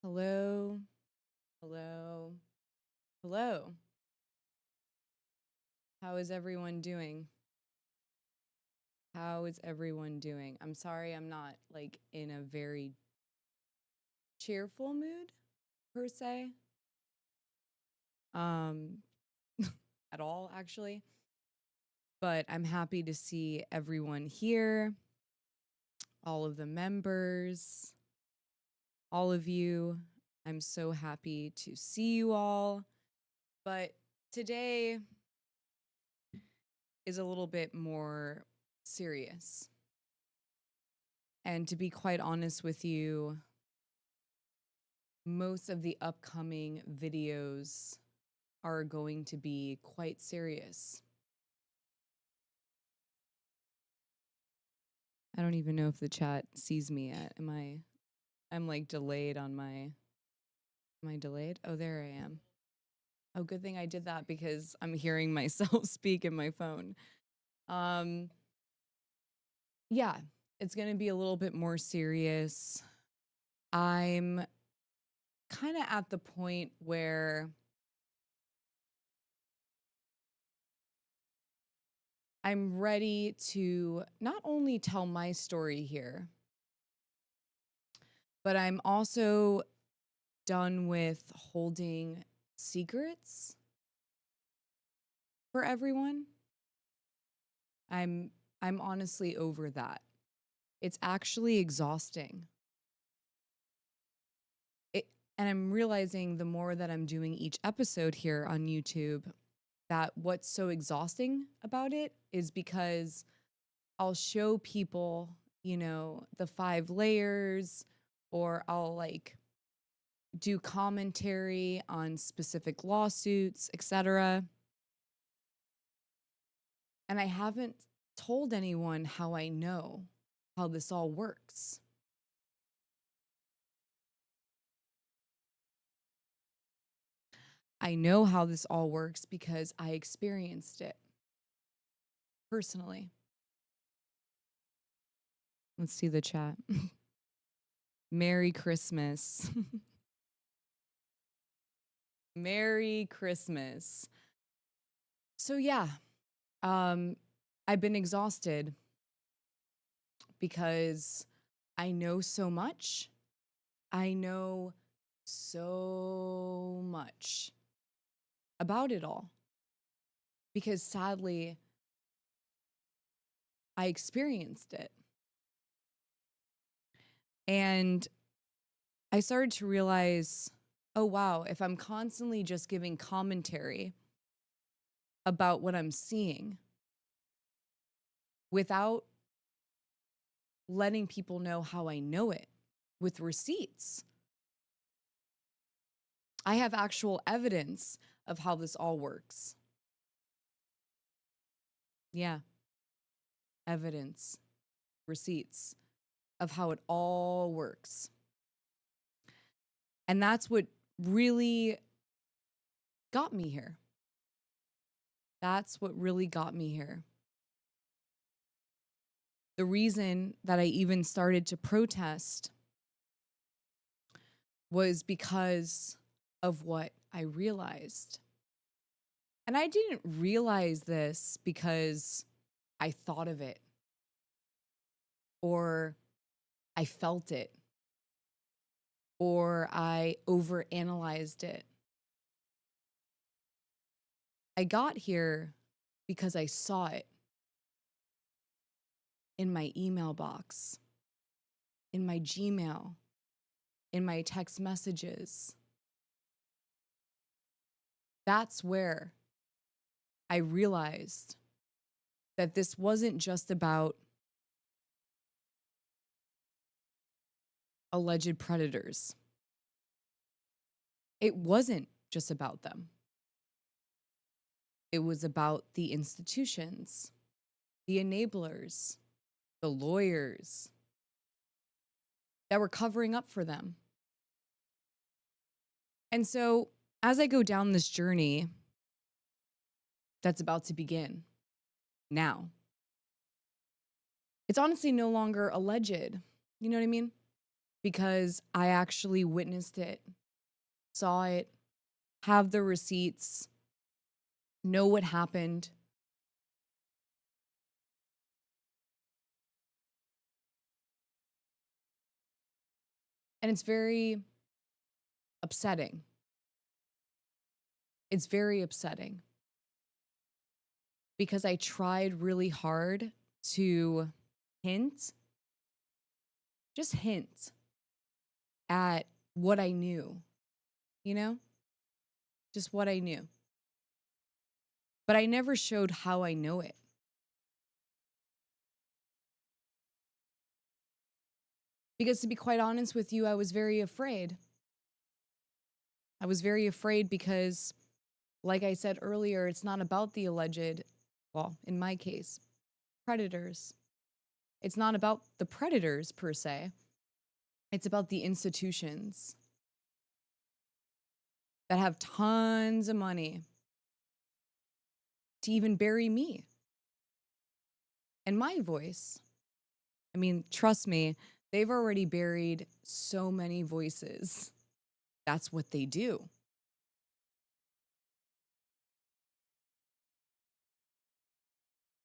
Hello, hello, hello. How is everyone doing? How is everyone doing? I'm sorry I'm not like in a very cheerful mood per se. At all actually. But I'm happy to see everyone here, all of the members, all of you. I'm so happy to see you all. But today is a little bit more serious. And to be quite honest with you, most of the upcoming videos are going to be quite serious. I don't even know if the chat sees me yet. I'm like delayed on am I delayed? Oh, there I am. Oh, good thing I did that because I'm hearing myself speak in my phone. Yeah, it's going to be a little bit more serious. I'm kind of at the point where I'm ready to not only tell my story here, but I'm also done with holding secrets for everyone. I'm honestly over that. It's actually exhausting. And I'm realizing the more that I'm doing each episode here on YouTube, that what's so exhausting about it is because I'll show people, you know, the 5 layers, or I'll like do commentary on specific lawsuits, etc. And I haven't told anyone how I know how this all works. I know how this all works because I experienced it personally. Let's see the chat. Merry Christmas. Merry Christmas. So yeah, I've been exhausted because I know so much. I know so much about it all. Because sadly, I experienced it. And I started to realize, oh wow, if I'm constantly just giving commentary about what I'm seeing without letting people know how I know it with receipts, I have actual evidence of how this all works. Yeah. Evidence, receipts of how it all works. And that's what really got me here. That's what really got me here. The reason that I even started to protest was because of what I realized. And I didn't realize this because I thought of it or I felt it or I overanalyzed it. I got here because I saw it in my email box, in my Gmail, in my text messages. That's where I realized that this wasn't just about alleged predators. It wasn't just about them. It was about the institutions, the enablers, the lawyers that were covering up for them. And so as I go down this journey that's about to begin now, it's honestly no longer alleged. You know what I mean? because I actually witnessed it, saw it, have the receipts, know what happened. And it's very upsetting. It's very upsetting because I tried really hard to just hint at what I knew, you know? Just what I knew. But I never showed how I know it. Because to be quite honest with you, I was very afraid. I was very afraid because, like I said earlier, it's not about the alleged, well, in my case, predators. It's not about the predators per se. It's about the institutions that have tons of money to even bury me and my voice. I mean, trust me, they've already buried so many voices. That's what they do.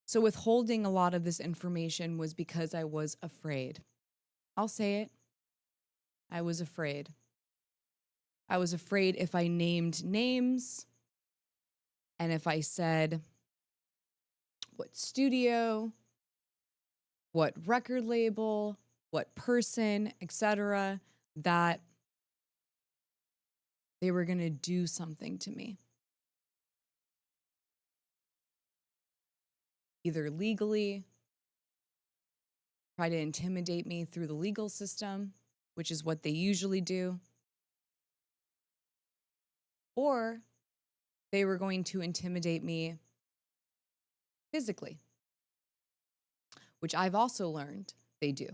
So withholding a lot of this information was because I was afraid. I'll say it. I was afraid. I was afraid if I named names and if I said what studio, what record label, what person, etc., that they were going to do something to me. Either legally, try to intimidate me through the legal system, which is what they usually do, or they were going to intimidate me physically, which I've also learned they do.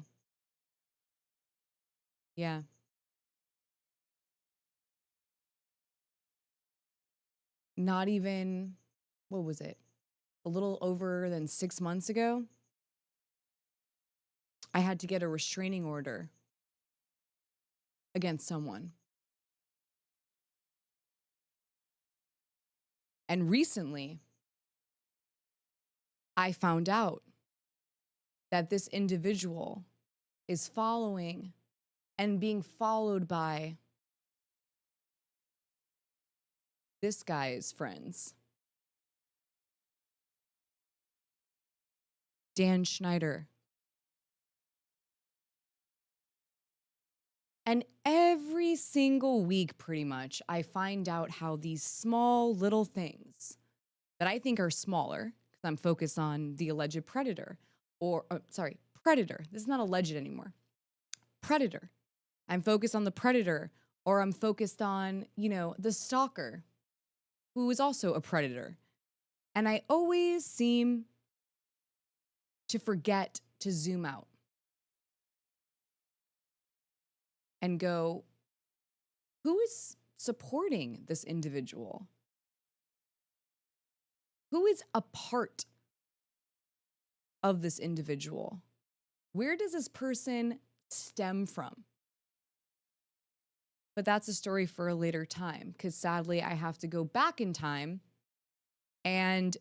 Yeah. Not even, what was it? A little over than 6 months ago, I had to get a restraining order against someone. And recently, I found out that this individual is following and being followed by this guy's friends. Dan Schneider. And every single week, pretty much, I find out how these small little things that I think are smaller, because I'm focused on the alleged predator, predator. This is not alleged anymore. Predator. I'm focused on the predator, or I'm focused on, the stalker, who is also a predator. And I always seem to forget to zoom out and go, who is supporting this individual? Who is a part of this individual? Where does this person stem from? But that's a story for a later time, because sadly, I have to go back in time and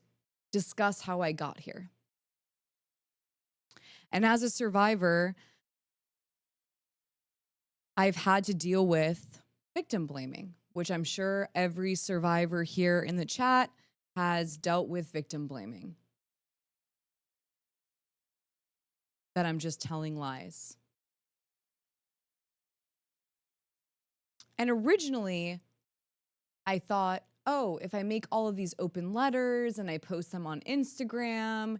discuss how I got here. And as a survivor, I've had to deal with victim blaming, which I'm sure every survivor here in the chat has dealt with victim blaming. That I'm just telling lies. And originally, I thought, oh, if I make all of these open letters and I post them on Instagram,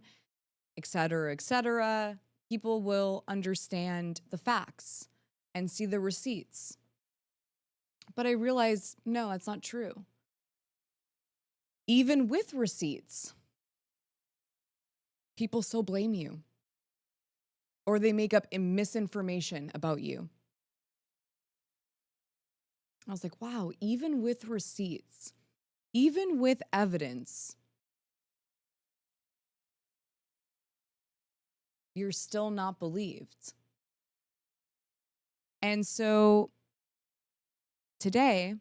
et cetera, people will understand the facts and see the receipts. But I realized, no, that's not true. Even with receipts, people still blame you. Or they make up misinformation about you. I was like, wow, even with receipts, even with evidence, you're still not believed. And so today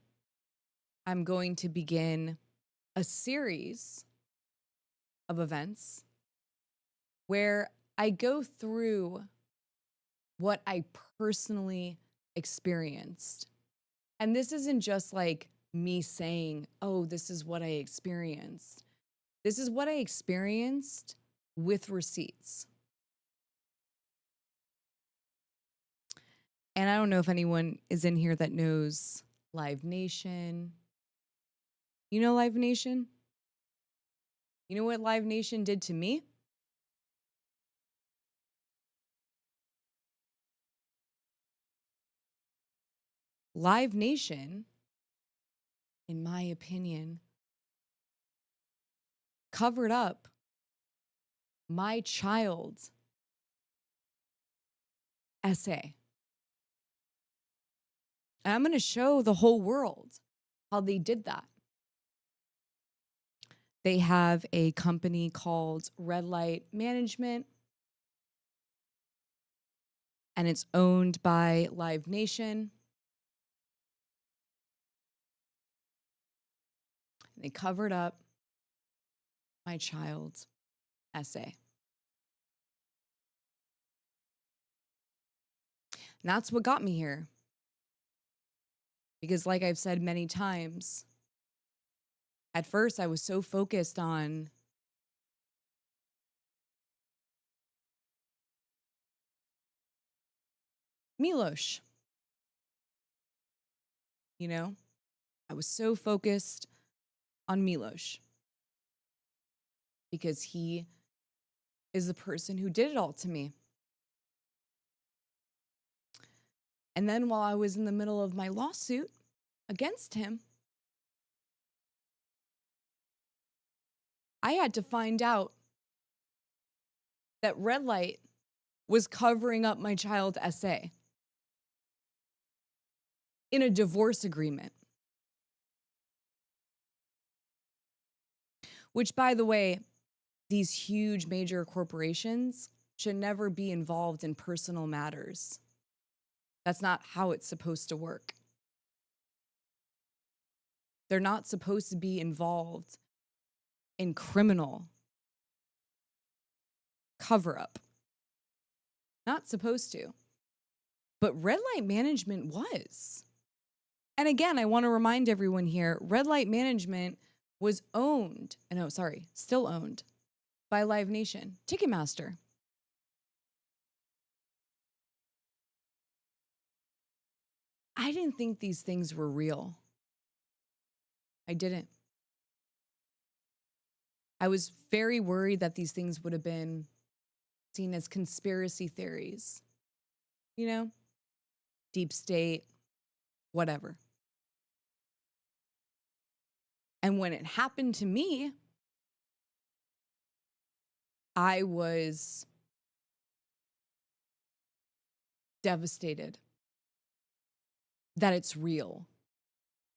I'm going to begin a series of events where I go through what I personally experienced. And this isn't just like me saying, oh, this is what I experienced. This is what I experienced with receipts. And I don't know if anyone is in here that knows Live Nation. You know Live Nation? You know what Live Nation did to me? Live Nation, in my opinion, covered up my child's essay. And I'm going to show the whole world how they did that. They have a company called RedLight Management, and it's owned by Live Nation. They covered up my child's essay. And that's what got me here. Because like I've said many times, at first I was so focused on Milosh. You know, I was so focused on Milosh because he is the person who did it all to me. And then while I was in the middle of my lawsuit against him, I had to find out that RedLight was covering up my child's essay in a divorce agreement. Which, by the way, these huge major corporations should never be involved in personal matters. That's not how it's supposed to work. They're not supposed to be involved in criminal cover-up. Not supposed to. But RedLight Management was. And again, I want to remind everyone here, RedLight Management was owned, still owned by Live Nation, Ticketmaster. I didn't think these things were real. I didn't. I was very worried that these things would have been seen as conspiracy theories. You know? Deep state, whatever. And when it happened to me, I was devastated that it's real.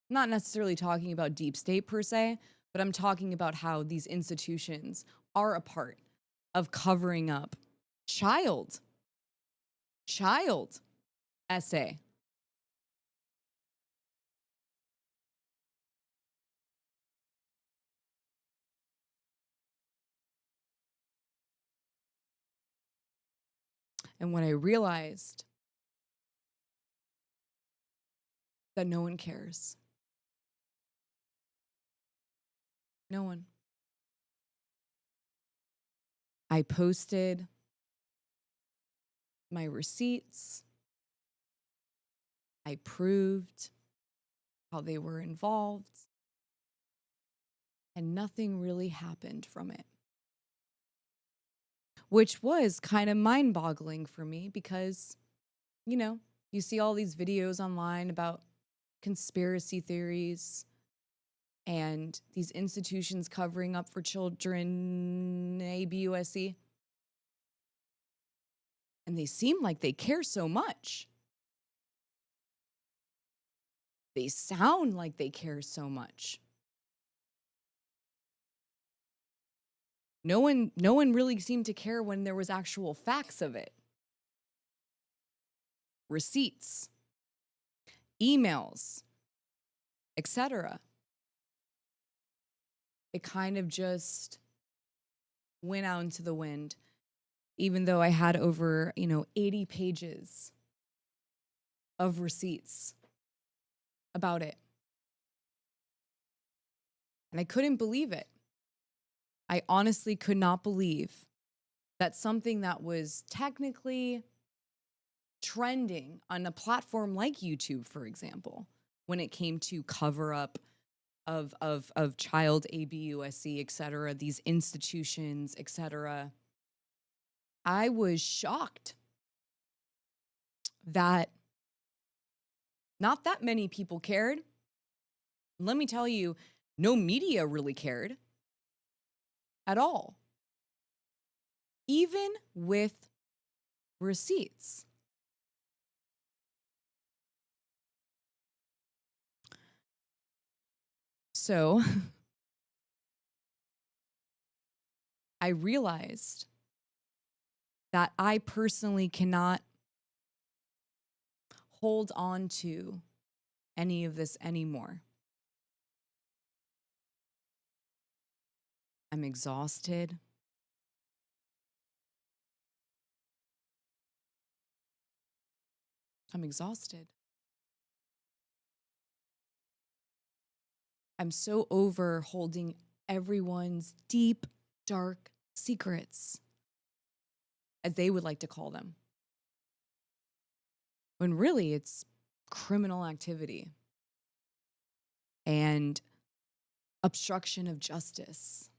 I'm not necessarily talking about deep state per se, but I'm talking about how these institutions are a part of covering up child essay. And when I realized that no one cares, no one. I posted my receipts. I proved how they were involved. And nothing really happened from it. Which was kind of mind-boggling for me because, you know, you see all these videos online about conspiracy theories and these institutions covering up for children, ABUSC. And they seem like they care so much. They sound like they care so much. No one really seemed to care when there was actual facts of it. Receipts, emails, etc. It kind of just went out into the wind, even though I had over, 80 pages of receipts about it. And I couldn't believe it. I honestly could not believe that something that was technically trending on a platform like YouTube, for example, when it came to cover up of child ABUSC, et cetera, these institutions, et cetera, I was shocked that not that many people cared. Let me tell you, no media really cared at all, even with receipts. So I realized that I personally cannot hold on to any of this anymore. I'm exhausted. I'm exhausted. I'm so over holding everyone's deep, dark secrets, as they would like to call them, when really it's criminal activity and obstruction of justice.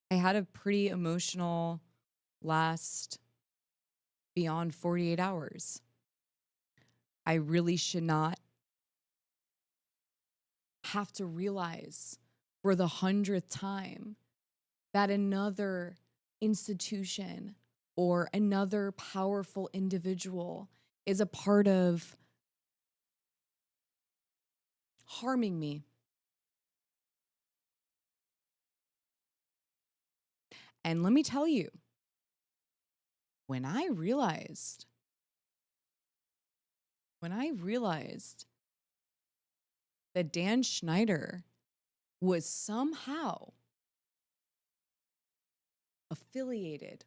I had a pretty emotional last beyond 48 hours. I really should not have to realize for the 100th time that another institution or another powerful individual is a part of harming me. And let me tell you, when I realized that Dan Schneider was somehow affiliated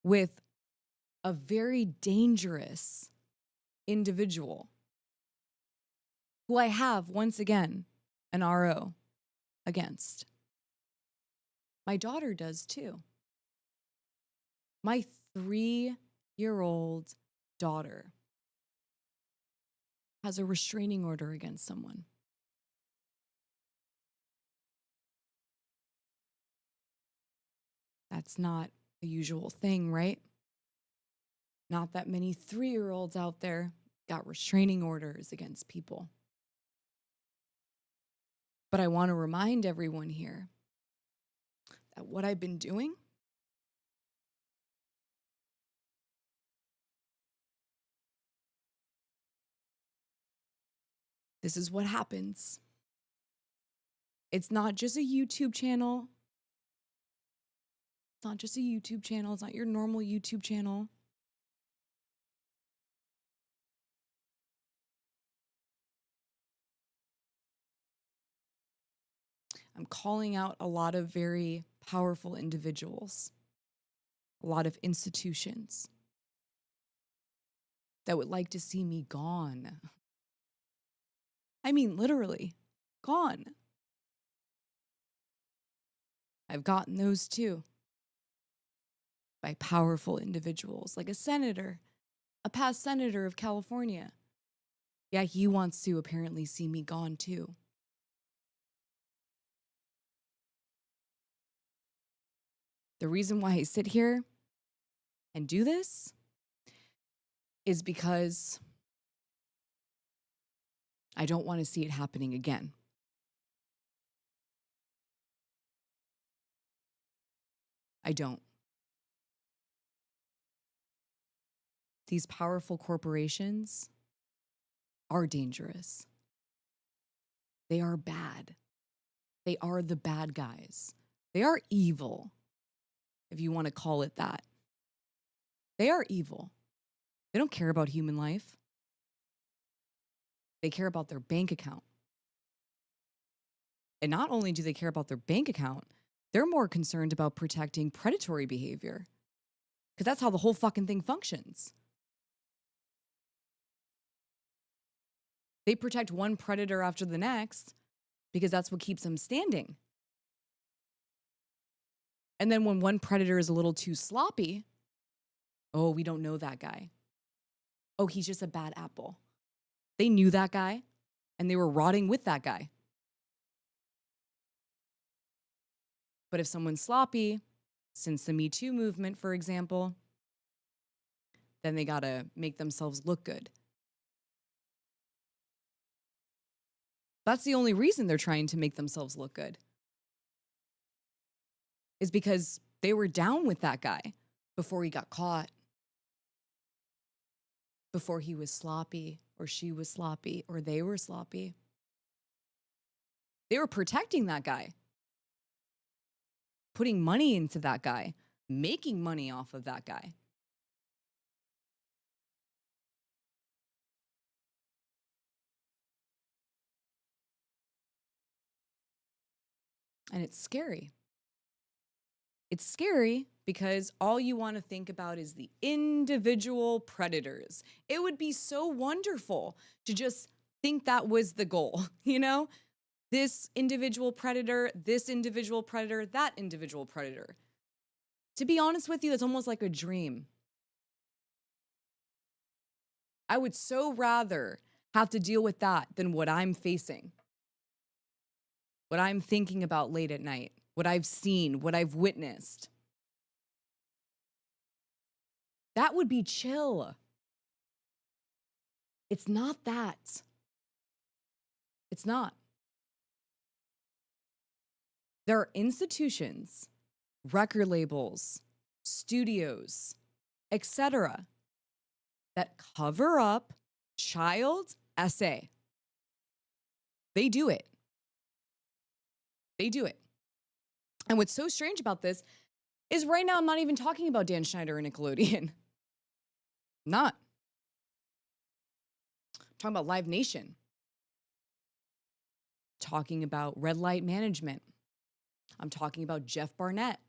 with a very dangerous individual who I have, once again, an RO against. My daughter does too. My 3-year-old daughter has a restraining order against someone. That's not a usual thing, right? Not that many 3-year-olds out there got restraining orders against people. But I want to remind everyone here that what I've been doing this is what happens. It's not just a YouTube channel. It's not just a YouTube channel. It's not your normal YouTube channel. I'm calling out a lot of very powerful individuals, a lot of institutions that would like to see me gone. I mean, literally, gone. I've gotten those too by powerful individuals, like a senator, a past senator of California. Yeah, he wants to apparently see me gone too. The reason why I sit here and do this is because I don't want to see it happening again. I don't. These powerful corporations are dangerous. They are bad. They are the bad guys. They are evil, if you want to call it that. They are evil. They don't care about human life. They care about their bank account. And not only do they care about their bank account, they're more concerned about protecting predatory behavior. Because that's how the whole fucking thing functions. They protect one predator after the next because that's what keeps them standing. And then when one predator is a little too sloppy, oh, we don't know that guy. Oh, he's just a bad apple. They knew that guy and they were rotting with that guy. But if someone's sloppy, since the Me Too movement, for example, then they gotta make themselves look good. That's the only reason they're trying to make themselves look good. Is because they were down with that guy before he got caught. Before he was sloppy, or she was sloppy, or they were sloppy. They were protecting that guy. Putting money into that guy. Making money off of that guy. And it's scary. It's scary because all you want to think about is the individual predators. It would be so wonderful to just think that was the goal, you know? This individual predator, that individual predator. To be honest with you, that's almost like a dream. I would so rather have to deal with that than what I'm facing. What I'm thinking about late at night. What I've seen, what I've witnessed. That would be chill. It's not that. It's not. There are institutions, record labels, studios, etc., that cover up child SA. They do it. They do it. And what's so strange about this is right now I'm not even talking about Dan Schneider and Nickelodeon. Not. I'm talking about Live Nation. Talking about RedLight management. I'm talking about Jeff Barnett.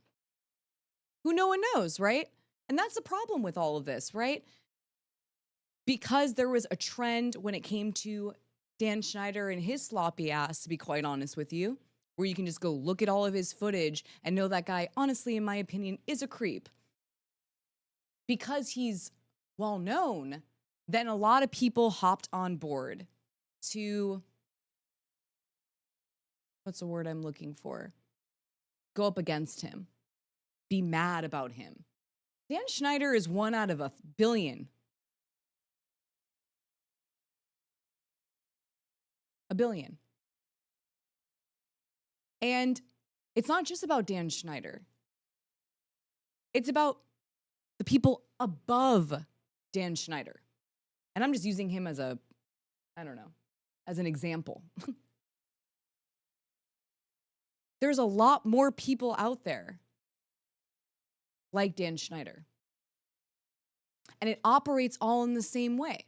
Who no one knows, right? And that's the problem with all of this, right? Because there was a trend when it came to Dan Schneider and his sloppy ass, to be quite honest with you, where you can just go look at all of his footage and know that guy, honestly, in my opinion, is a creep. Because he's well known, then a lot of people hopped on board to, what's the word I'm looking for? Go up against him. Be mad about him. Dan Schneider is 1 out of 1 billion. 1 billion. And it's not just about Dan Schneider. It's about the people above Dan Schneider. And I'm just using him as a, I don't know, as an example. There's a lot more people out there like Dan Schneider. And it operates all in the same way.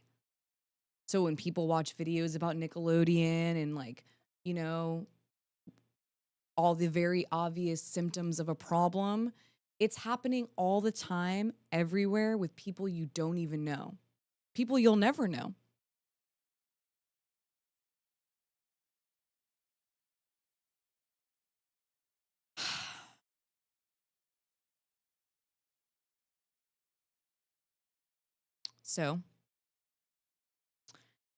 So when people watch videos about Nickelodeon and like, you know, all the very obvious symptoms of a problem, it's happening all the time, everywhere, with people you don't even know. People you'll never know. So,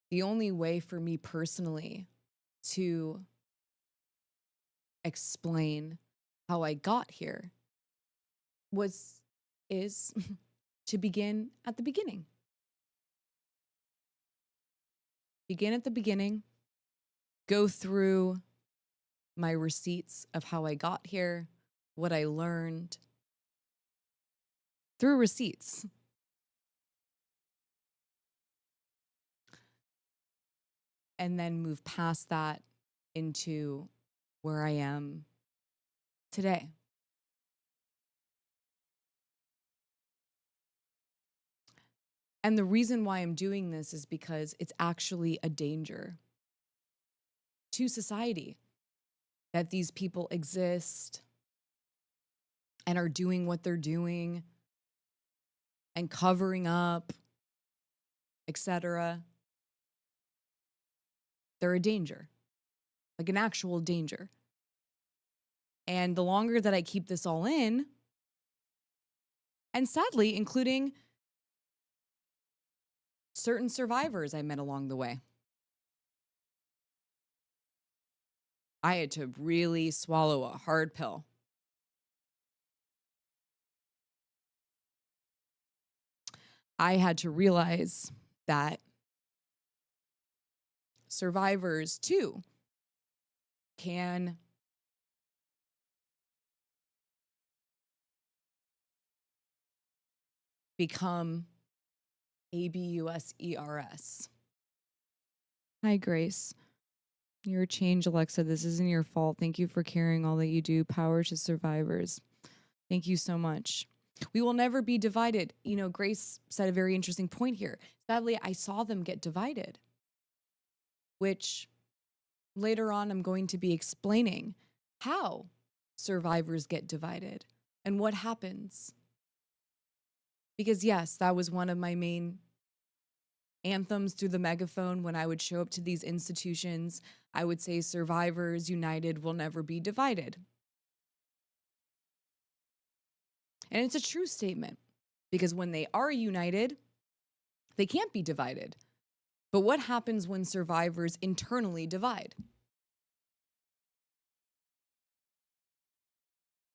the only way for me personally to explain how I got here is to begin at the beginning. Begin at the beginning, go through my receipts of how I got here, what I learned through receipts. And then move past that into where I am today. And the reason why I'm doing this is because it's actually a danger to society that these people exist and are doing what they're doing and covering up, etc. They're a danger, like an actual danger. And the longer that I keep this all in, and sadly, including certain survivors I met along the way, I had to really swallow a hard pill. I had to realize that survivors too can become ABUSERS. Hi, Grace. You're a change, Alexa. This isn't your fault. Thank you for carrying all that you do. Power to survivors. Thank you so much. We will never be divided. You know, Grace said a very interesting point here. Sadly, I saw them get divided, which later on I'm going to be explaining how survivors get divided and what happens. Because yes, that was one of my main anthems through the megaphone when I would show up to these institutions. I would say, survivors united will never be divided. And it's a true statement, because when they are united, they can't be divided. But what happens when survivors internally divide?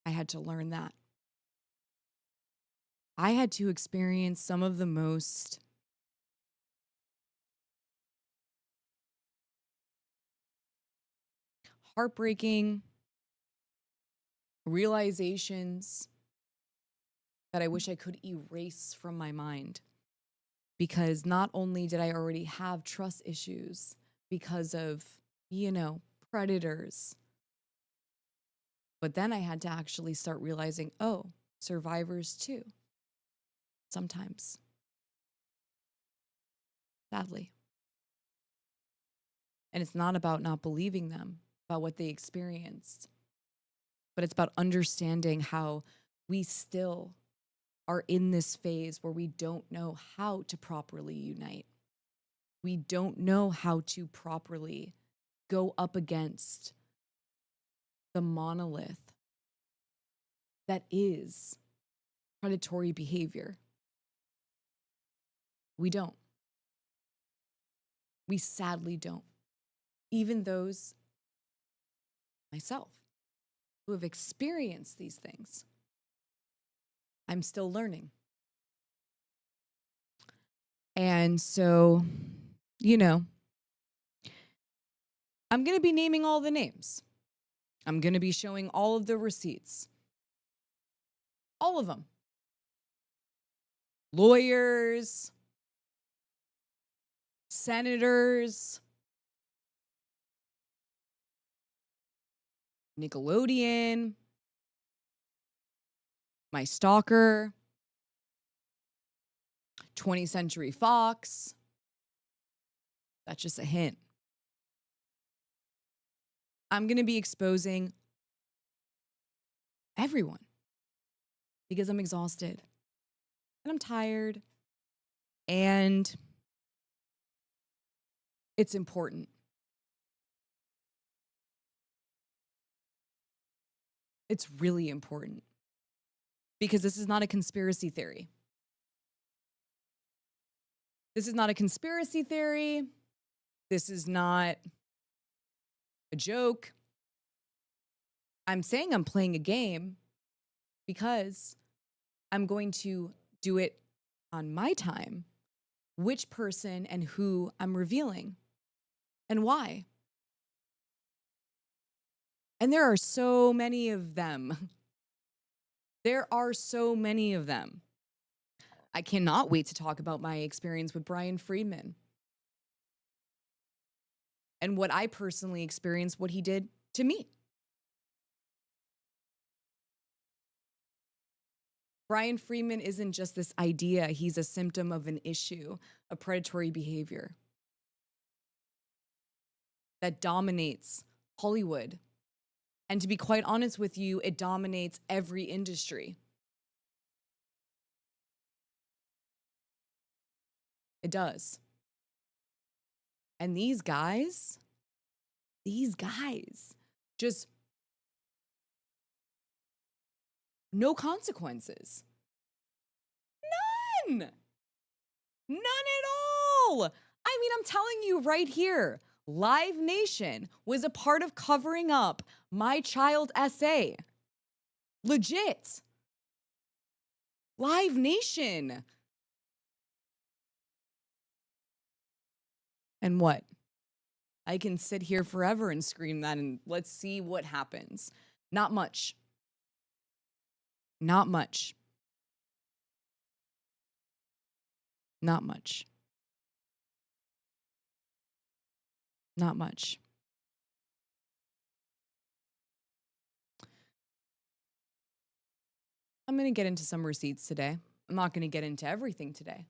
I had to learn that. I had to experience some of the most heartbreaking realizations that I wish I could erase from my mind. Because not only did I already have trust issues because of, you know, predators, but then I had to actually start realizing, oh, survivors too. Sometimes. Sadly. And it's not about not believing them, about what they experienced, but it's about understanding how we still are in this phase where we don't know how to properly unite. We don't know how to properly go up against the monolith that is predatory behavior. We don't. We sadly don't. Even those, myself, who have experienced these things, I'm still learning. And so, you know, I'm going to be naming all the names. I'm going to be showing all of the receipts. All of them. Lawyers, senators, Nickelodeon, my stalker, 20th Century Fox. That's just a hint. I'm going to be exposing everyone because I'm exhausted and I'm tired and it's important. It's really important because this is not a conspiracy theory. This is not a conspiracy theory. This is not a joke. I'm saying I'm playing a game because I'm going to do it on my time, which person and who I'm revealing and why. And there are so many of them. There are so many of them. I cannot wait to talk about my experience with Brian Friedman and what I personally experienced, what he did to me Brian Freeman isn't just this idea. He's a symptom of an issue, a predatory behavior that dominates Hollywood. And to be quite honest with you, it dominates every industry. It does. And these guys just no consequences. None. None at all. I mean, I'm telling you right here, Live Nation was a part of covering up my child essay. Legit. Live Nation. And what? I can sit here forever and scream that and let's see what happens. Not much. Not much. Not much. Not much. I'm going to get into some receipts today. I'm not going to get into everything today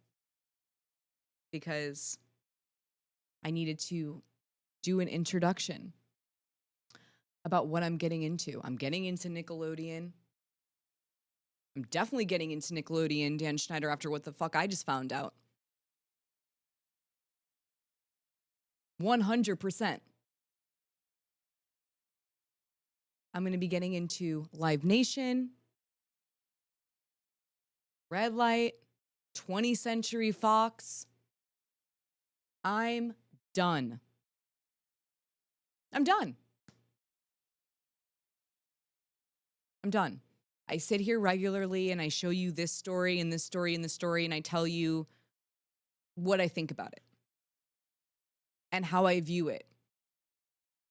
because I needed to do an introduction about what I'm getting into. I'm getting into Nickelodeon. I'm definitely getting into Nickelodeon, Dan Schneider, after what the fuck I just found out. 100%. I'm going to be getting into Live Nation, RedLight, 20th Century Fox. I'm done. I'm done. I'm done. I sit here regularly and I show you this story and this story and this story, and I tell you what I think about it and how I view it,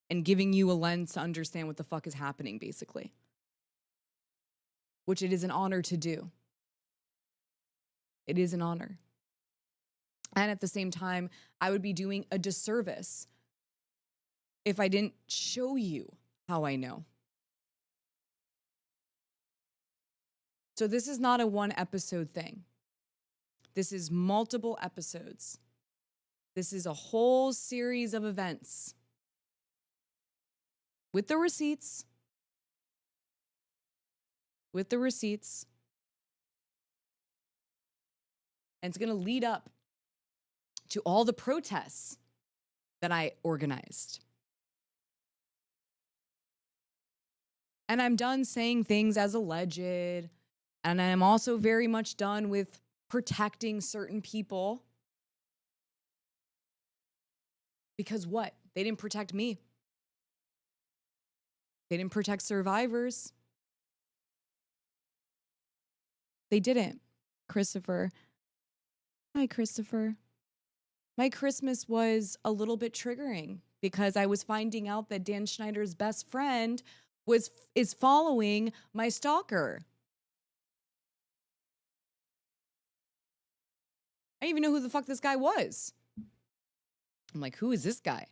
and giving you a lens to understand what the fuck is happening, basically, which it is an honor to do. It is an honor. And at the same time, I would be doing a disservice if I didn't show you how I know. So this is not a one episode thing. This is multiple episodes. This is a whole series of events with the receipts. With the receipts. And it's going to lead up to all the protests that I organized. And I'm done saying things as alleged. And I'm also very much done with protecting certain people. Because what? They didn't protect me. They didn't protect survivors. They didn't. Christopher. Hi, Christopher. My Christmas was a little bit triggering because I was finding out that Dan Schneider's best friend is following my stalker. I didn't even know who the fuck this guy was. I'm like, who is this guy?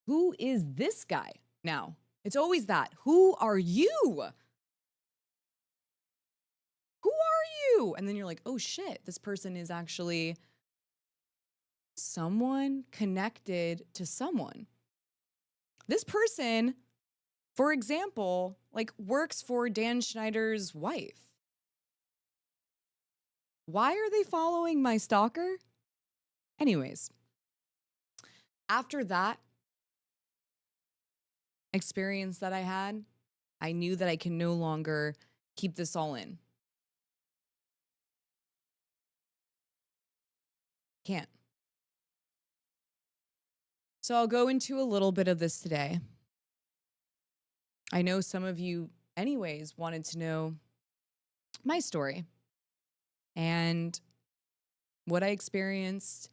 Who is this guy? Now, it's always that. Who are you? Who are you? And then you're like, oh shit, this person is actually someone connected to someone. This person, for example, like works for Dan Schneider's wife. Why are they following my stalker? Anyways, after that experience that I had, I knew that I can no longer keep this all in. Can't. So I'll go into a little bit of this today. I know some of you, anyways, wanted to know my story and what I experienced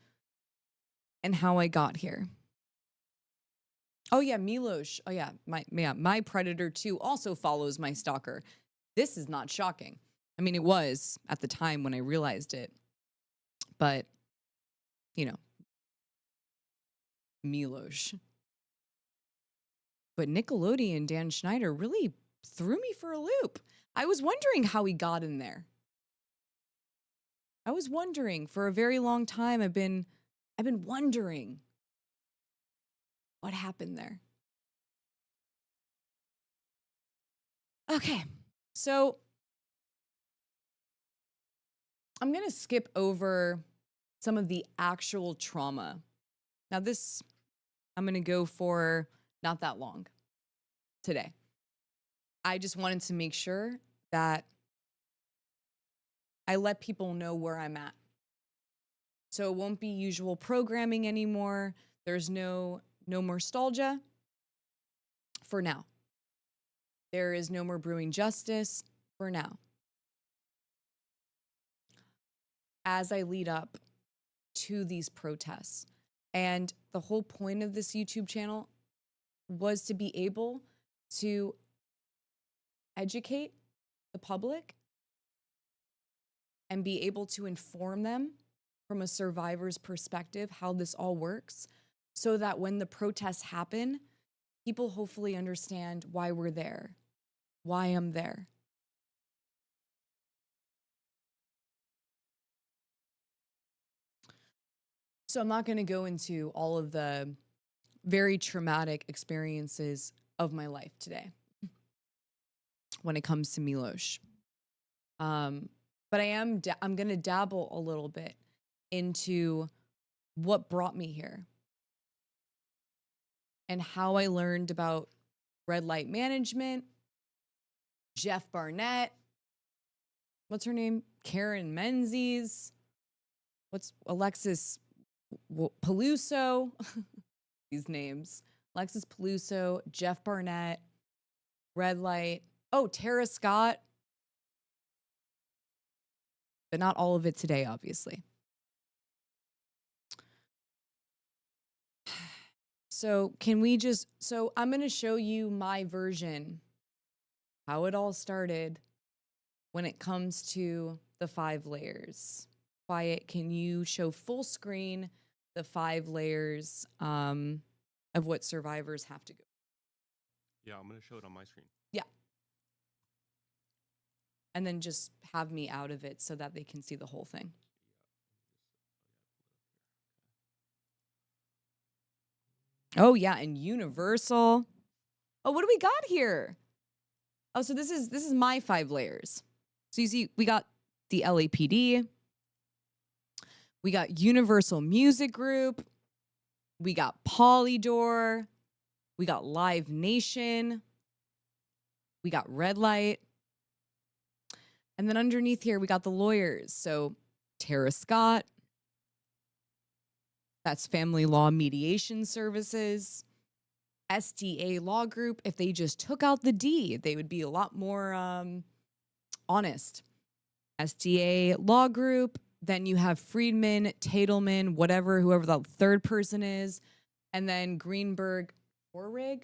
and how I got here. Oh yeah, Milosh. Oh yeah, my predator too also follows my stalker. This is not shocking. I mean, it was at the time when I realized it, but you know, Milosh. But Nickelodeon, Dan Schneider really threw me for a loop. I was wondering how he got in there. I was wondering for a very long time. I've been wondering what happened there. Okay, so I'm going to skip over some of the actual trauma. Now this, I'm going to go for not that long today. I just wanted to make sure that I let people know where I'm at. So it won't be usual programming anymore. There's no more nostalgia for now. There is no more brewing justice for now. As I lead up to these protests, and the whole point of this YouTube channel was to be able to educate the public and be able to inform them from a survivor's perspective how this all works, so that when the protests happen, people hopefully understand why we're there, why I'm there. So I'm not going to go into all of the very traumatic experiences of my life today when it comes to Milosh. But I'm going to dabble a little bit into what brought me here and how I learned about RedLight management, Geoff Barnett, what's her name? Karen Menzies, what's Alexis Peluso, these names, Alexis Peluso, Geoff Barnett, RedLight, oh, Tara Scott, but not all of it today, obviously. So I'm going to show you my version, how it all started when it comes to the 5 layers. Wyatt, can you show full screen the 5 layers of what survivors have to go? Yeah, I'm going to show it on my screen. Yeah. And then just have me out of it so that they can see the whole thing. Oh, yeah, and Universal. Oh, what do we got here? Oh, so this is my 5 layers. So you see, we got the LAPD. We got Universal Music Group. We got Polydor. We got Live Nation. We got RedLight. And then underneath here, we got the lawyers. So Tara Scott. That's Family Law Mediation Services. SDA Law Group. If they just took out the D, they would be a lot more honest. SDA Law Group. Then you have Friedman, Tatelman, whoever the third person is. And then Greenberg, Warrig.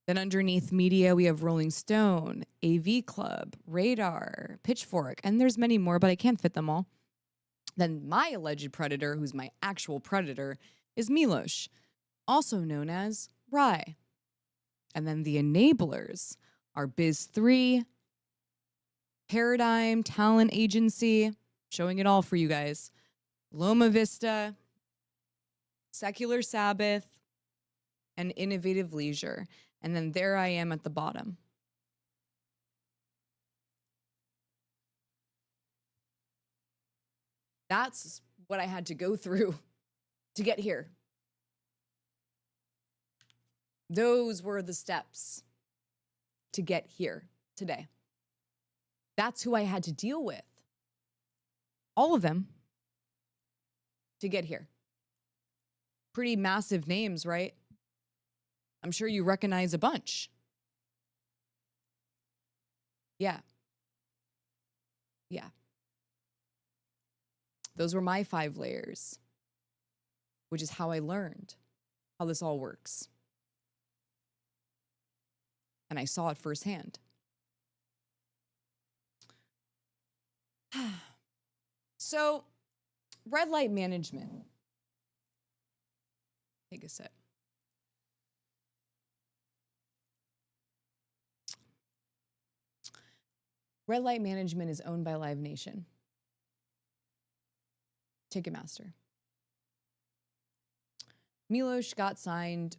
Then underneath media, we have Rolling Stone, AV Club, Radar, Pitchfork, and there's many more, but I can't fit them all. Then my alleged predator, who's my actual predator, is Milosh, also known as RHYE. And then the enablers are Biz3, Paradigm, Talent Agency, showing it all for you guys, Loma Vista, Secular Sabbath, and Innovative Leisure. And then there I am at the bottom. That's what I had to go through to get here. Those were the steps to get here today. That's who I had to deal with. All of them to get here. Pretty massive names, right? I'm sure you recognize a bunch. Yeah. Yeah. Those were my 5 layers, which is how I learned how this all works. And I saw it firsthand. So, RedLight management. Take a sip. RedLight Management is owned by Live Nation. Ticketmaster. Milosh got signed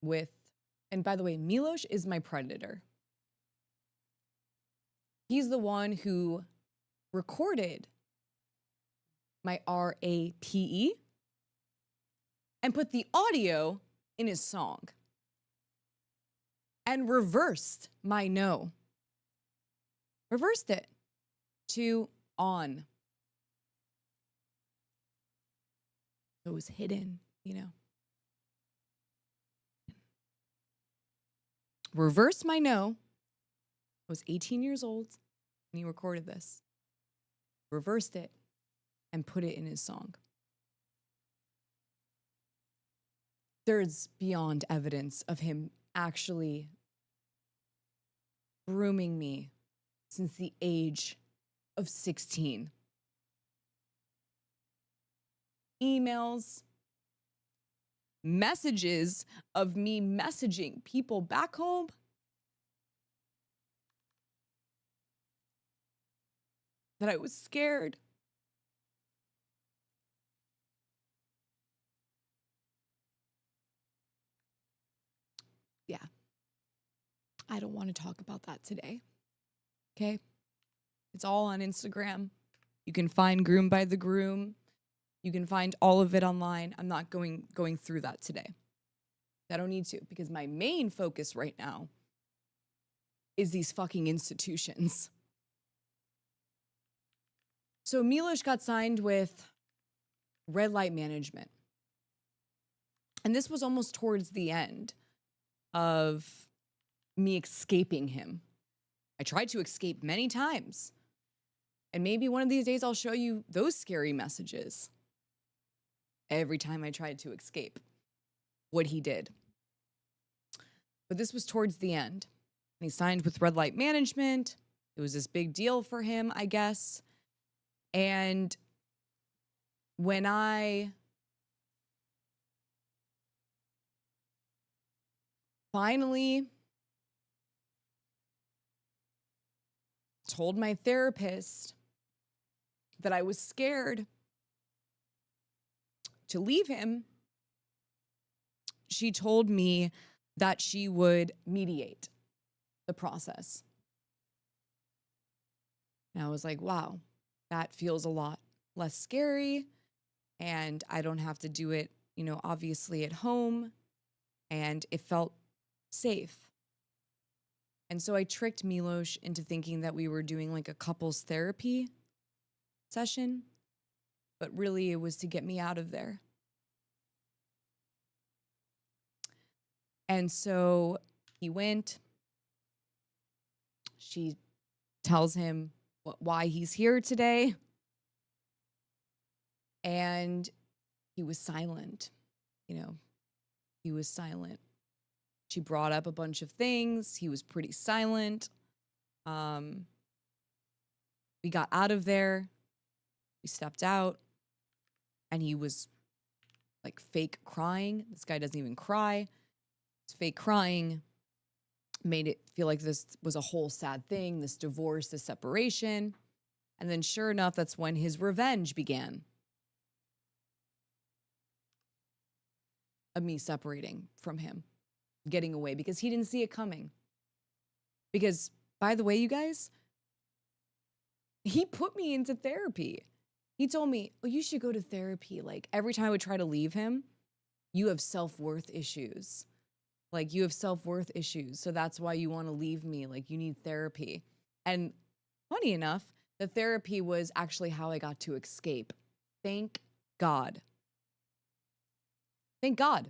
with, and by the way, Milosh is my predator. He's the one who recorded my RAPE and put the audio in his song and reversed my no. Reversed it to on. So it was hidden, you know. Reversed my no. I was 18 years old when he recorded this. Reversed it and put it in his song. There's beyond evidence of him actually grooming me since the age of 16. Emails, messages of me messaging people back home. That I was scared. Yeah. I don't want to talk about that today. Okay? It's all on Instagram. You can find Groom by the Groom. You can find all of it online. I'm not going through that today. I don't need to, because my main focus right now is these fucking institutions. So Milosh got signed with RedLight Management. And this was almost towards the end of me escaping him. I tried to escape many times. And maybe one of these days I'll show you those scary messages. Every time I tried to escape what he did. But this was towards the end. And he signed with RedLight Management. It was this big deal for him, I guess. And when I finally told my therapist that I was scared to leave him, she told me that she would mediate the process. And I was like, wow, that feels a lot less scary. And I don't have to do it, you know, obviously at home. And it felt safe. And so I tricked Milosh into thinking that we were doing like a couples therapy session. But really it was to get me out of there. And so he went. She tells him why he's here today. And he was silent. You know, he was silent. She brought up a bunch of things. He was pretty silent. We got out of there. We stepped out. And he was like fake crying. This guy doesn't even cry. It's fake crying. Made it feel like this was a whole sad thing, this divorce, this separation. And then sure enough, that's when his revenge began. Of me separating from him, getting away, because he didn't see it coming. Because, by the way, you guys, he put me into therapy. He told me, oh, you should go to therapy. Like, every time I would try to leave him, you have self-worth issues. Like, you have self-worth issues, so that's why you want to leave me. Like, you need therapy. And funny enough, the therapy was actually how I got to escape. Thank God. Thank God.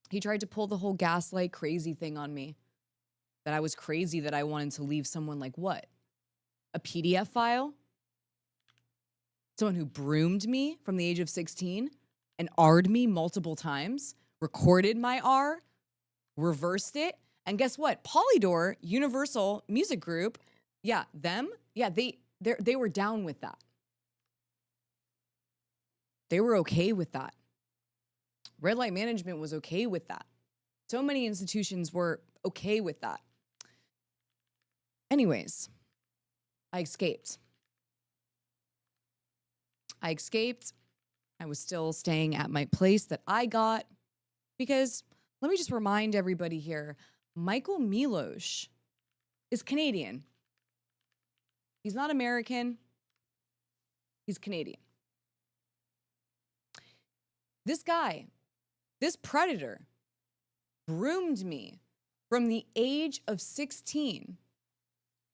He tried to pull the whole gaslight crazy thing on me. That I was crazy that I wanted to leave someone like what? A PDF file? Someone who broomed me from the age of 16 and R'd me multiple times, recorded my R, reversed it, and guess what? Polydor, Universal Music Group, yeah, them, yeah, they were down with that. They were okay with that. RedLight Management was okay with that. So many institutions were okay with that. Anyways, I escaped. I was still staying at my place that I got because let me just remind everybody here, Michael Milosh is Canadian. He's not American. He's Canadian. This guy, this predator, groomed me from the age of 16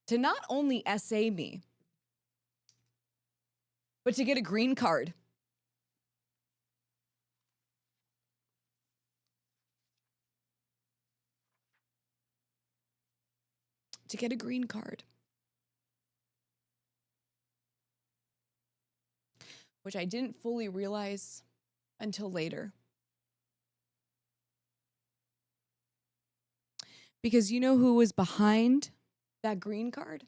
to not only SA me, but to get a green card. To get a green card. Which I didn't fully realize until later. Because you know who was behind that green card?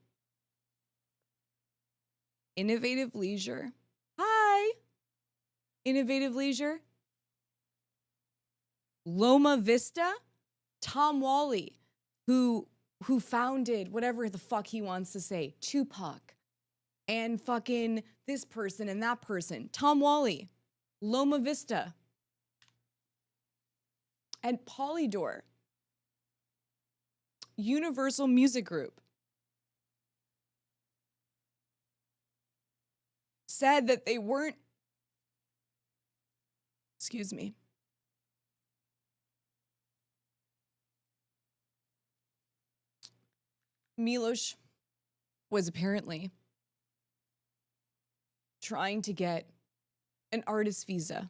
Innovative Leisure. Hi, Innovative Leisure. Loma Vista. Tom Wally, who founded whatever the fuck he wants to say, Tupac, and fucking this person and that person. Tom Wally, Loma Vista, and Polydor, Universal Music Group, said that they weren't, excuse me, Milosh was apparently trying to get an artist visa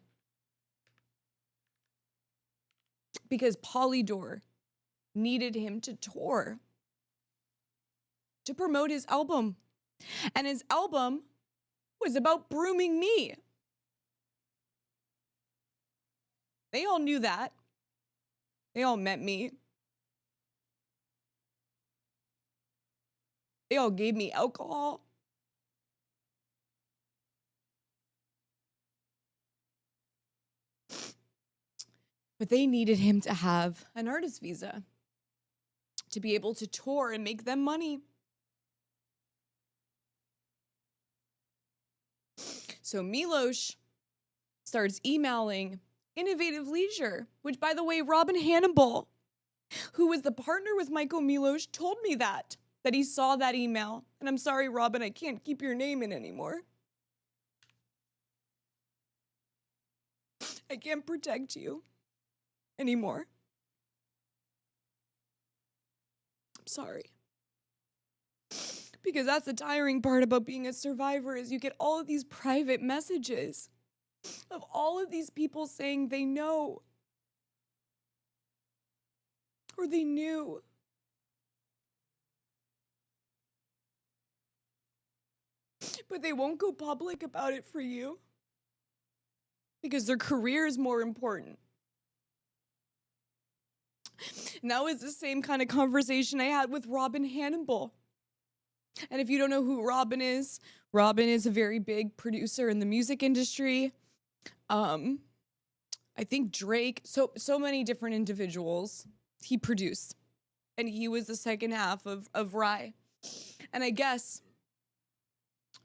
because Polydor needed him to tour to promote his album. And his album was about brooming me. They all knew that. They all met me. They all gave me alcohol. But they needed him to have an artist visa to be able to tour and make them money. So Milosh starts emailing Innovative Leisure, which, by the way, Robin Hannibal, who was the partner with Michael Milosh, told me that he saw that email. And I'm sorry, Robin, I can't keep your name in anymore. I can't protect you anymore. I'm sorry. Because that's the tiring part about being a survivor is you get all of these private messages of all of these people saying they know or they knew. But they won't go public about it for you because their career is more important. And that was the same kind of conversation I had with Robin Hannibal. And if you don't know who Robin is a very big producer in the music industry. I think Drake, so many different individuals he produced. And he was the second half of RHYE. And I guess,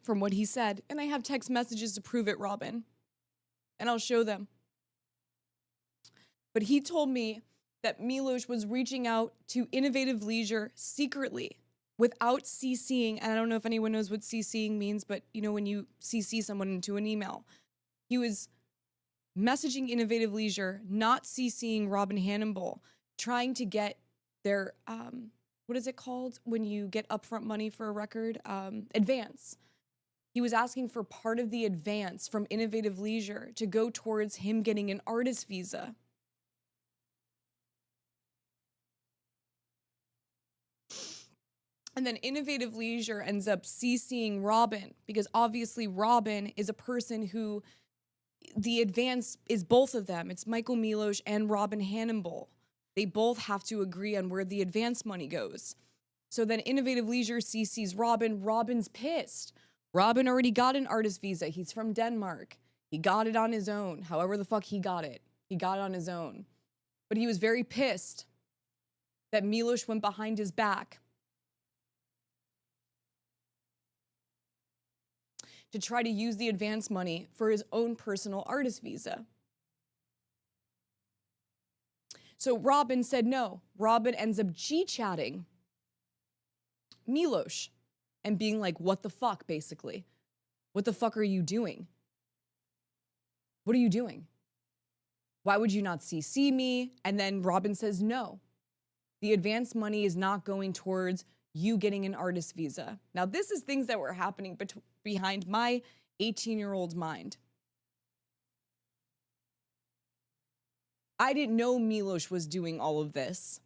from what he said, and I have text messages to prove it, Robin, and I'll show them. But he told me that Milosh was reaching out to Innovative Leisure secretly without CCing, and I don't know if anyone knows what CCing means, but you know when you CC someone into an email. He was messaging Innovative Leisure, not CCing Robin Hannibal, trying to get their, what is it called when you get upfront money for a record? Advance. He was asking for part of the advance from Innovative Leisure to go towards him getting an artist visa. And then Innovative Leisure ends up CCing Robin because obviously Robin is a person who the advance is both of them. It's Michael Milosh and Robin Hannibal. They both have to agree on where the advance money goes. So then Innovative Leisure CCs Robin. Robin's pissed. Robin already got an artist visa. He's from Denmark. He got it on his own. However the fuck he got it. He got it on his own. But he was very pissed that Milosh went behind his back to try to use the advance money for his own personal artist visa. So Robin said no. Robin ends up G-chatting Milosh and being like, what the fuck, basically? What the fuck are you doing? What are you doing? Why would you not CC me? And then Robin says, no, the advance money is not going towards you getting an artist visa. Now, this is things that were happening behind my 18-year-old mind. I didn't know Milosh was doing all of this.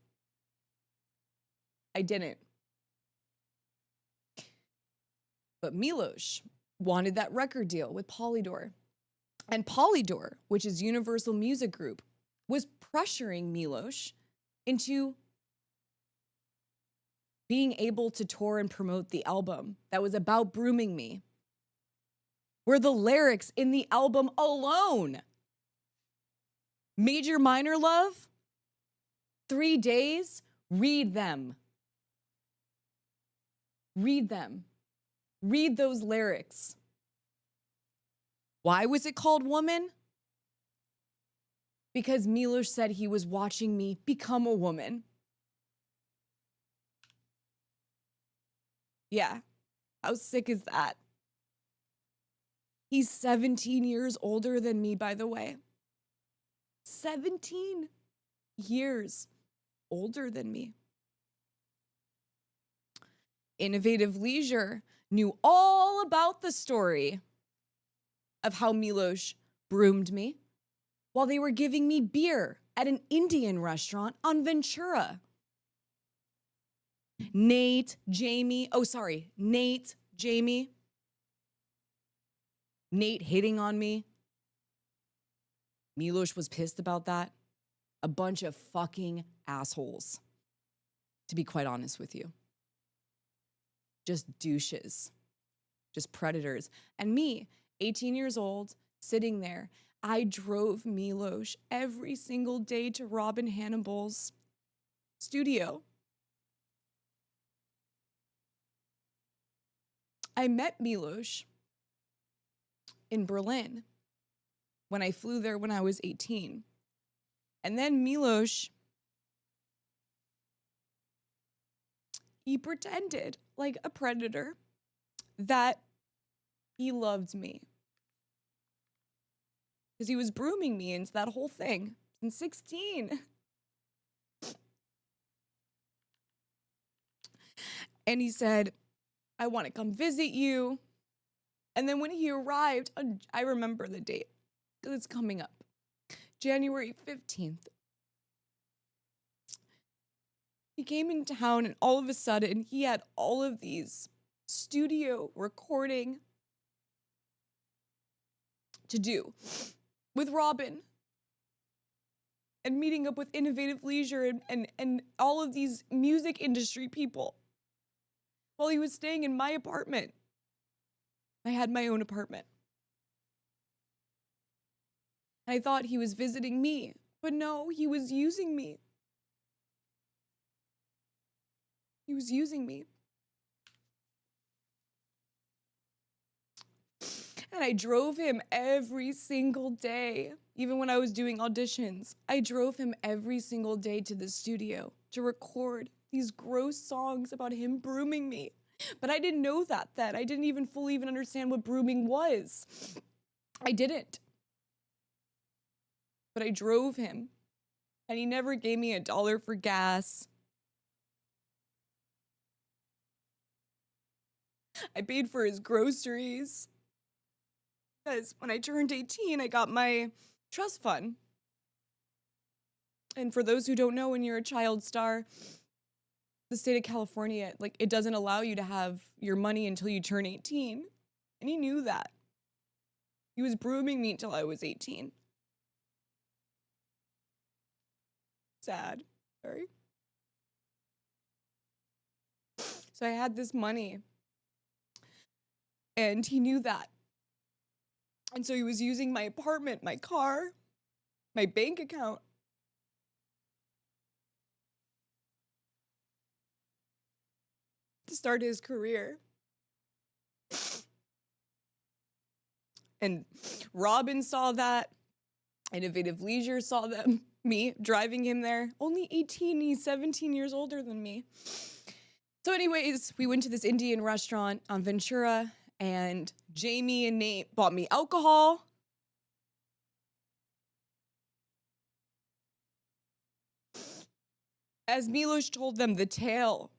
I didn't. But Milosh wanted that record deal with Polydor. And Polydor, which is Universal Music Group, was pressuring Milosh into being able to tour and promote the album that was about brooming me. Were the lyrics in the album alone? Major Minor Love? 3 days? Read them. Read them. Read those lyrics. Why was it called Woman? Because Milosh said he was watching me become a woman. Yeah, how sick is that? He's 17 years older than me, by the way. 17 years older than me. Innovative Leisure knew all about the story of how Milosh broomed me while they were giving me beer at an Indian restaurant on Ventura. Nate, Jamie Nate hitting on me. Milosh was pissed about that. A bunch of fucking assholes, to be quite honest with you. Just douches, just predators. And me, 18 years old, sitting there, I drove Milosh every single day to Robin Hannibal's studio. I met Milosh in Berlin when I flew there when I was 18. And then Milosh, he pretended like a predator that he loved me. Because he was brooming me into that whole thing since 16. And he said, I want to come visit you. And then when he arrived, I remember the date, because it's coming up, January 15th. He came in town and all of a sudden he had all of these studio recording to do with Robin and meeting up with Innovative Leisure and all of these music industry people while he was staying in my apartment. I had my own apartment. I thought he was visiting me, but no, he was using me. He was using me. And I drove him every single day, even when I was doing auditions. I drove him every single day to the studio to record these gross songs about him brooming me. But I didn't know that then. I didn't even fully understand what brooming was. I didn't. But I drove him, and he never gave me $1 for gas. I paid for his groceries. Because when I turned 18, I got my trust fund. And for those who don't know, when you're a child star, the state of California, like, it doesn't allow you to have your money until you turn 18. And he knew that. He was brooming me until I was 18. Sad. Sorry. So I had this money. And he knew that. And so he was using my apartment, my car, my bank account to start his career. And Robin saw that. Innovative Leisure saw them, me driving him there. Only 18, he's 17 years older than me. So anyways, we went to this Indian restaurant on Ventura, and Jamie and Nate bought me alcohol. As Milosh told them the tale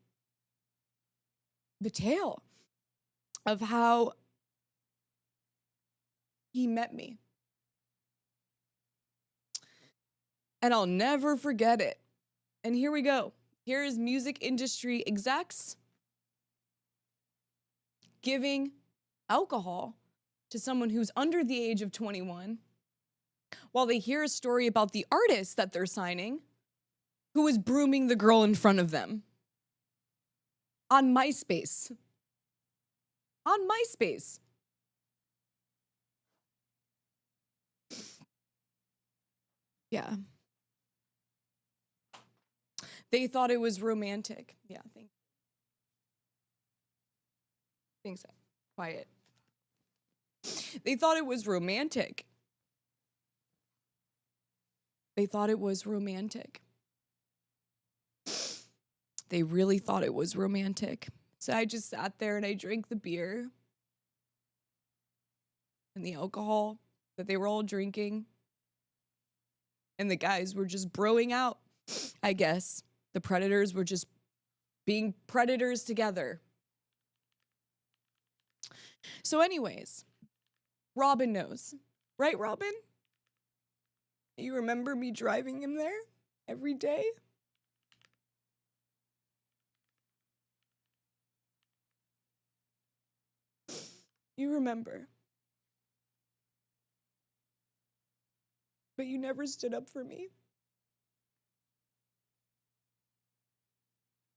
of how he met me. And I'll never forget it. And here we go. Here is music industry execs giving alcohol to someone who's under the age of 21 while they hear a story about the artist that they're signing who was brooming the girl in front of them on MySpace. On MySpace. Yeah. They thought it was romantic. Yeah, thanks. Quiet. They thought it was romantic. They thought it was romantic. They really thought it was romantic. So I just sat there and I drank the beer and the alcohol that they were all drinking. And the guys were just broing out, I guess. The predators were just being predators together. So anyways, Robin knows. Right, Robin? You remember me driving him there every day? You remember. But you never stood up for me.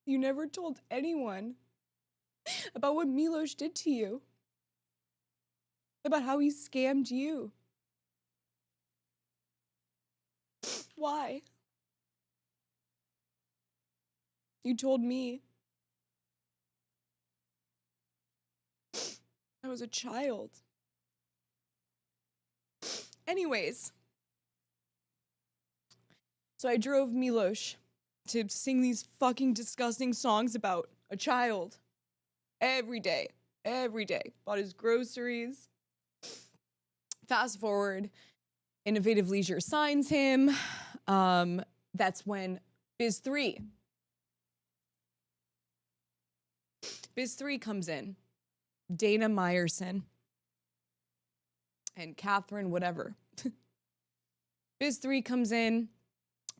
You never told anyone about what Milosh did to you. About how he scammed you. Why? You told me. I was a child. Anyways. So I drove Milosh to sing these fucking disgusting songs about a child. Every day. Bought his groceries. Fast forward. Innovative Leisure signs him. That's when Biz 3 comes in. Dana Meyerson. And Catherine, whatever. Biz 3 comes in.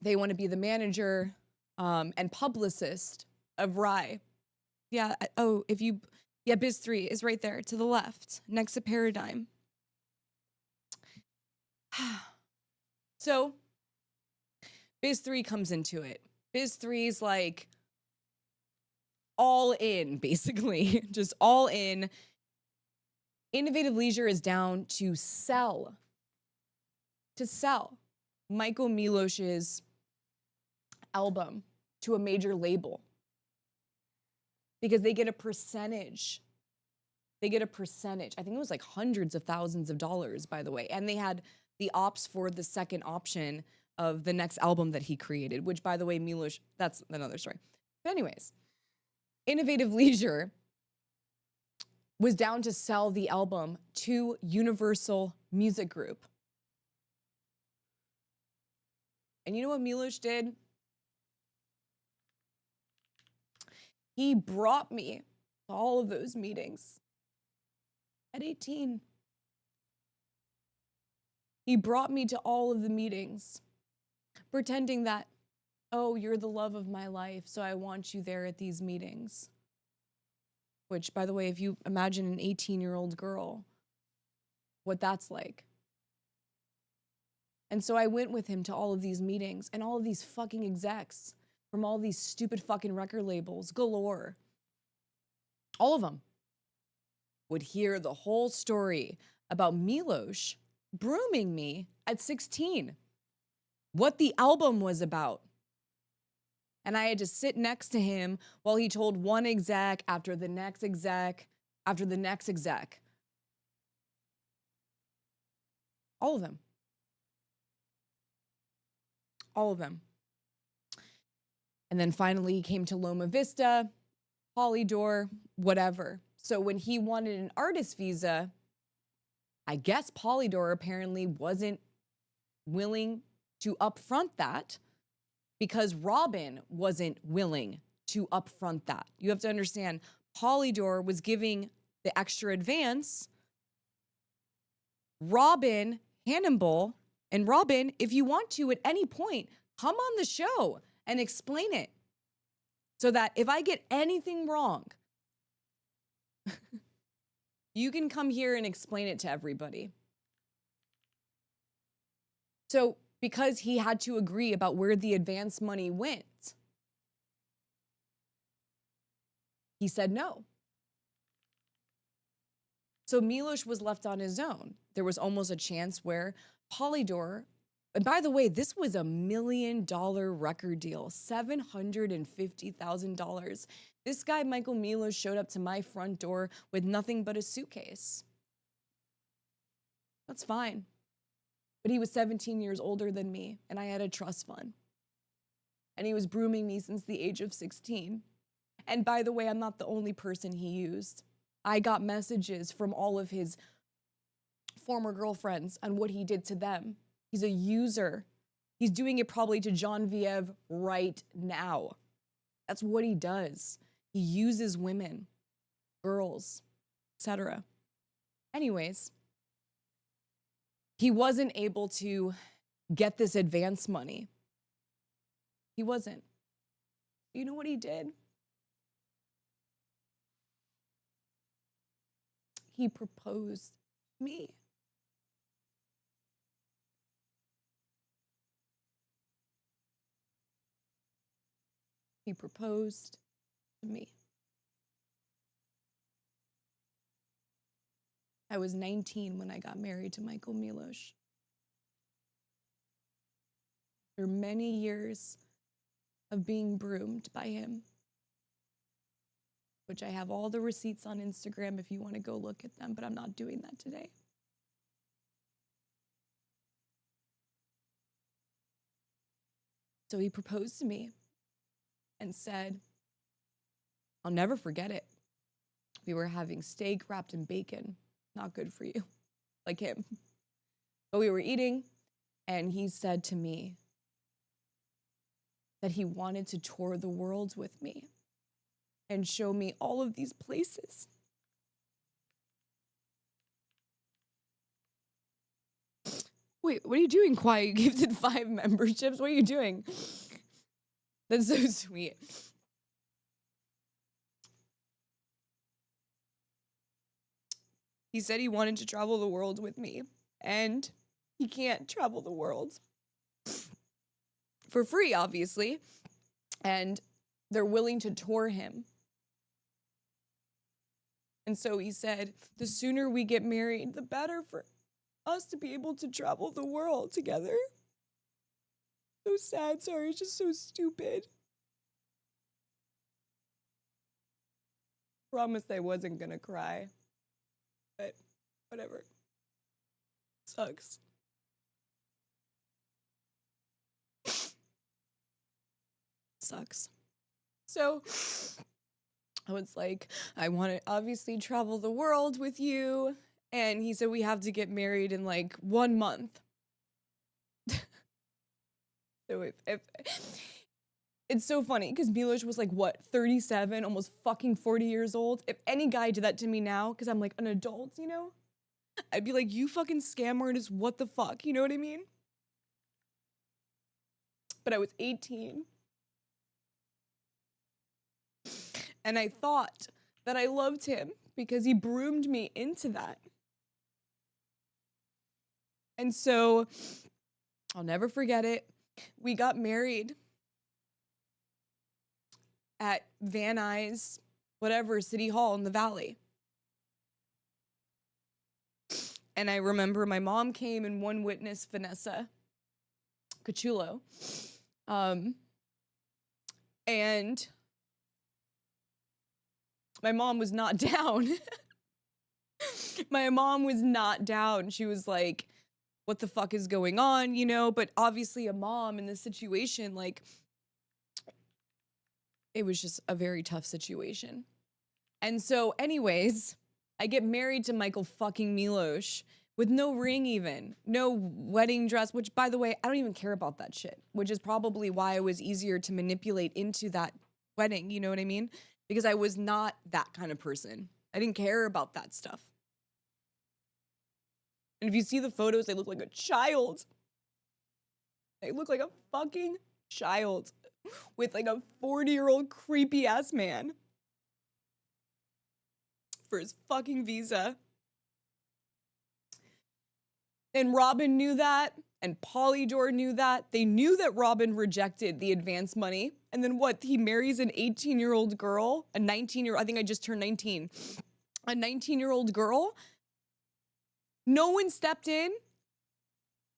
They want to be the manager and publicist of RHYE. Yeah, Biz 3 is right there to the left, next to Paradigm. So, Biz 3 comes into it. Biz 3's like all in, basically, just all in. Innovative Leisure is down to sell Michael Milosh's album to a major label because they get a percentage. I think it was like hundreds of thousands of dollars, by the way. And they had the ops for the second option of the next album that he created, which, by the way, Milosh, that's another story. But anyways, Innovative Leisure was down to sell the album to Universal Music Group. And you know what Milosh did? He brought me to all of those meetings at 18. He brought me to all of the meetings, pretending that, oh, you're the love of my life, so I want you there at these meetings. Which, by the way, if you imagine an 18-year-old girl, what that's like. And so I went with him to all of these meetings, and all of these fucking execs from all these stupid fucking record labels galore, all of them would hear the whole story about Milosh brooming me at 16, what the album was about. And I had to sit next to him while he told one exec after the next exec after the next exec All of them. All of them. And then finally he came to Loma Vista, Polydor, whatever. So when he wanted an artist visa, I guess Polydor apparently wasn't willing to upfront that because Robin wasn't willing to upfront that. You have to understand, Polydor was giving the extra advance. Robin, Hannibal, and Robin, if you want to at any point, come on the show and explain it so that if I get anything wrong, you can come here and explain it to everybody. So because he had to agree about where the advance money went, he said no. So Milosh was left on his own. There was almost a chance where Polydor, and by the way, this was $1 million record deal, $750,000. This guy, Michael Milosh, showed up to my front door with nothing but a suitcase. That's fine. But he was 17 years older than me, and I had a trust fund. And he was grooming me since the age of 16. And by the way, I'm not the only person he used. I got messages from all of his former girlfriends on what he did to them. He's a user. He's doing it probably to Genevieve right now. That's what he does. He uses women, girls, etc. Anyways, he wasn't able to get this advance money. He wasn't. You know what he did? He proposed to me. He proposed to me. I was 19 when I got married to Michael Milosh. After many years of being groomed by him, which I have all the receipts on Instagram if you want to go look at them, but I'm not doing that today. So he proposed to me and said, I'll never forget it. We were having steak wrapped in bacon. Not good for you, like him. But we were eating, and he said to me that he wanted to tour the world with me and show me all of these places. Wait, what are you doing, Quiet? You gifted 5 memberships? What are you doing? That's so sweet. He said he wanted to travel the world with me, and he can't travel the world for free, obviously, and they're willing to tour him. And so he said, the sooner we get married, the better for us to be able to travel the world together. So sad, sorry, it's just so stupid. Promised I wasn't gonna cry, but whatever. Sucks. Sucks. So I was like, I want to obviously travel the world with you. And he said, we have to get married in like 1 month. So if it's so funny because Milosh was like, what, 37, almost fucking 40 years old. If any guy did that to me now, because I'm like an adult, you know, I'd be like, you fucking scam artist, what the fuck? You know what I mean? But I was 18. And I thought that I loved him because he groomed me into that. And so I'll never forget it. We got married at Van Nuys, whatever, City Hall in the Valley. And I remember my mom came and one witness, Vanessa Cachulo. And my mom was not down. My mom was not down. She was like, what the fuck is going on, you know? But obviously a mom in this situation, like, it was just a very tough situation. And so anyways, I get married to Michael fucking Milosh with no ring even, no wedding dress, which by the way, I don't even care about that shit, which is probably why it was easier to manipulate into that wedding, you know what I mean? Because I was not that kind of person. I didn't care about that stuff. And if you see the photos, I look like a child. I look like a fucking child with like a 40-year-old creepy ass man for his fucking visa. And Robin knew that, and Polydor knew that. They knew that Robin rejected the advance money. And then what? He marries an 18-year-old girl, a 19-year-old, I think I just turned 19. A 19-year-old girl. No one stepped in.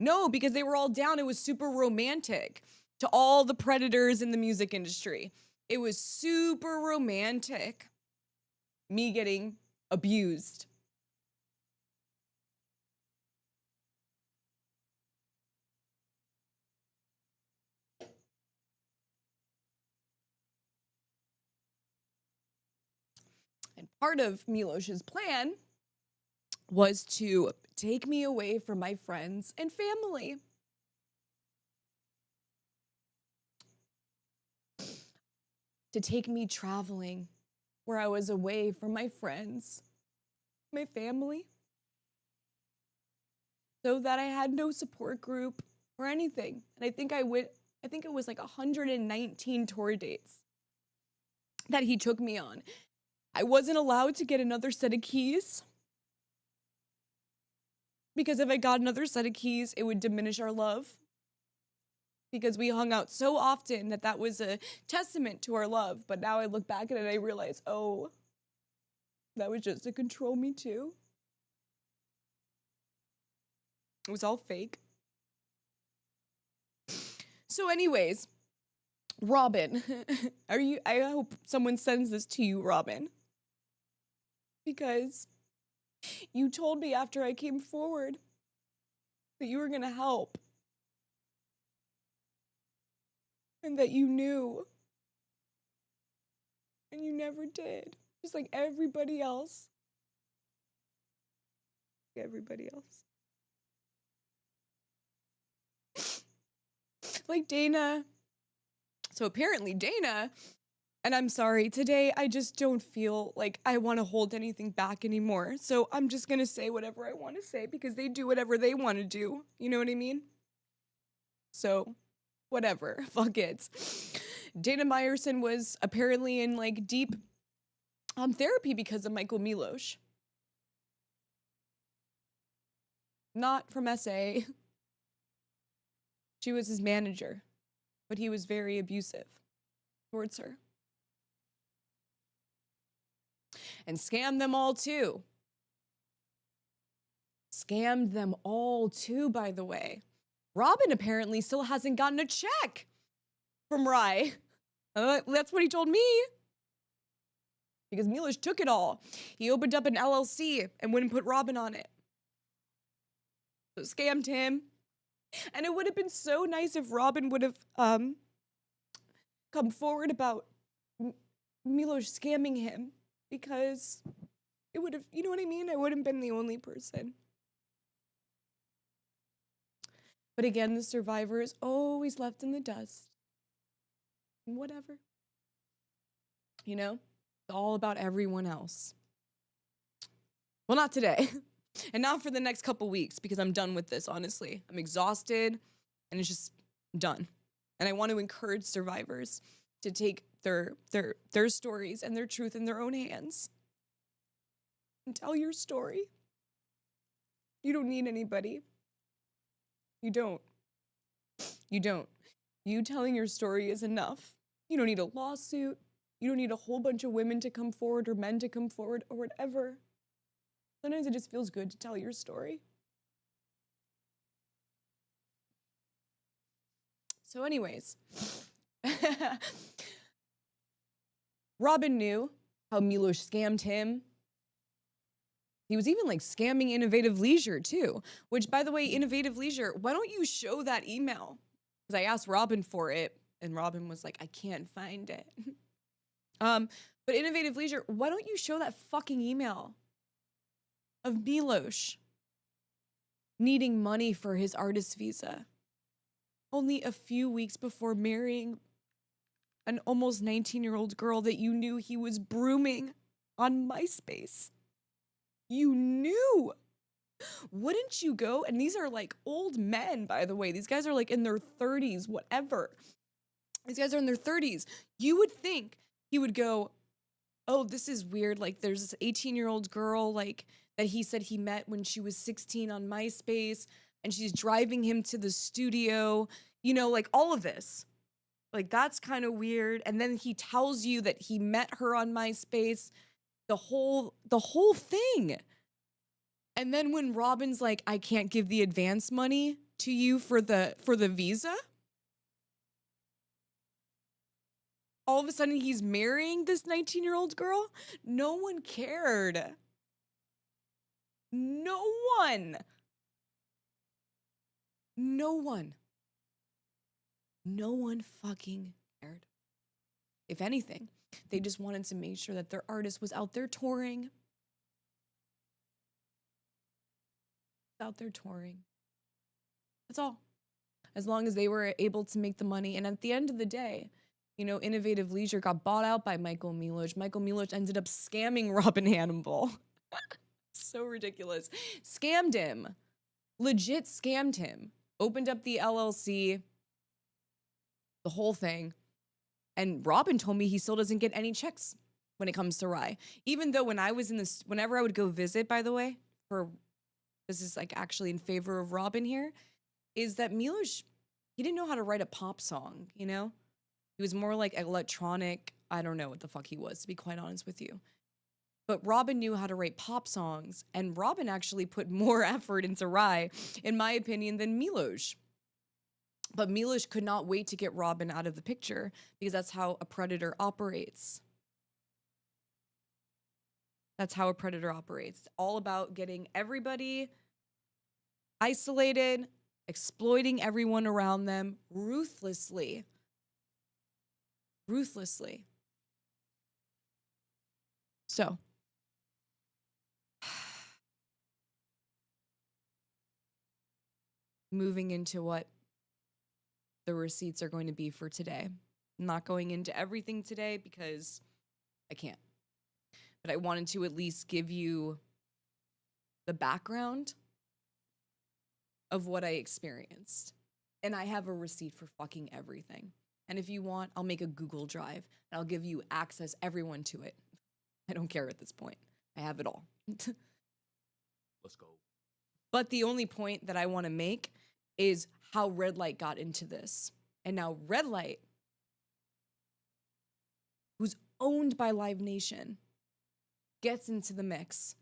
No, because they were all down. It was super romantic to all the predators in the music industry. It was super romantic. Me getting abused. And part of Milosh's plan was to take me away from my friends and family. To take me traveling where I was away from my friends, my family, so that I had no support group or anything. And I think it was like 119 tour dates that he took me on. I wasn't allowed to get another set of keys because if I got another set of keys, it would diminish our love. Because we hung out so often that was a testament to our love. But now I look back at it and I realize, oh, that was just to control me too. It was all fake. So anyways, Robin, I hope someone sends this to you, Robin. Because you told me after I came forward that you were gonna help. And that you knew. And you never did. Just like everybody else. Everybody else. Like Dana. So apparently Dana, and I'm sorry, today I just don't feel like I want to hold anything back anymore. So I'm just gonna say whatever I want to say because they do whatever they want to do. You know what I mean? So whatever, fuck it. Dana Meyerson was apparently in like deep therapy because of Michael Milosh. Not from SA. She was his manager, but he was very abusive towards her. And scammed them all too. Scammed them all too, by the way. Robin apparently still hasn't gotten a check from RHYE. That's what he told me. Because Milosh took it all. He opened up an LLC and wouldn't put Robin on it. So scammed him. And it would have been so nice if Robin would have come forward about Milosh scamming him. Because it would have, you know what I mean? I wouldn't have been the only person. But again, the survivor is always left in the dust. Whatever. You know? It's all about everyone else. Well, not today. And not for the next couple weeks, because I'm done with this, honestly. I'm exhausted, and it's just done. And I want to encourage survivors to take their stories and their truth in their own hands. And tell your story. You don't need anybody. You don't. You don't. You telling your story is enough. You don't need a lawsuit. You don't need a whole bunch of women to come forward or men to come forward or whatever. Sometimes it just feels good to tell your story. So anyways, Robin knew how Milosh scammed him. He was even like scamming Innovative Leisure too, which by the way, Innovative Leisure, why don't you show that email? Because I asked Robin for it and Robin was like, I can't find it. But Innovative Leisure, why don't you show that fucking email of Milosh needing money for his artist visa only a few weeks before marrying an almost 19-year-old girl that you knew he was brooming on MySpace. You knew. Wouldn't you go? And these are like old men, by the way. These guys are like in their 30s, whatever. These guys are in their 30s. You would think he would go, oh, this is weird. Like there's this 18-year-old girl like that he said he met when she was 16 on MySpace and she's driving him to the studio, you know, like all of this. Like that's kind of weird. And then he tells you that he met her on MySpace, the whole thing. And then when Robin's like, I can't give the advance money to you for the visa, all of a sudden he's marrying this 19-year-old girl. No one cared. No one. No one. No one fucking cared. If anything, they just wanted to make sure that their artist was out there touring. Out there touring. That's all. As long as they were able to make the money. And at the end of the day, you know, Innovative Leisure got bought out by Michael Milosh. Michael Milosh ended up scamming Robin Hannibal. So ridiculous. Scammed him. Legit scammed him. Opened up the LLC. The whole thing. And Robin told me he still doesn't get any checks when it comes to RHYE. Even though when I was in this, whenever I would go visit, by the way, this is like actually in favor of Robin here, is that Milosh, he didn't know how to write a pop song, you know? He was more like electronic. I don't know what the fuck he was, to be quite honest with you. But Robin knew how to write pop songs, and Robin actually put more effort into RHYE, in my opinion, than Milosh. But Milosh could not wait to get Robin out of the picture, because that's how a predator operates. That's how a predator operates. All about getting everybody isolated, exploiting everyone around them ruthlessly. Ruthlessly. So, moving into what the receipts are going to be for today. I'm not going into everything today because I can't. But I wanted to at least give you the background of what I experienced. And I have a receipt for fucking everything. And if you want, I'll make a Google Drive and I'll give you access, everyone, to it. I don't care at this point. I have it all. Let's go. But the only point that I want to make is how RedLight got into this. And now RedLight, who's owned by Live Nation, gets into the mix.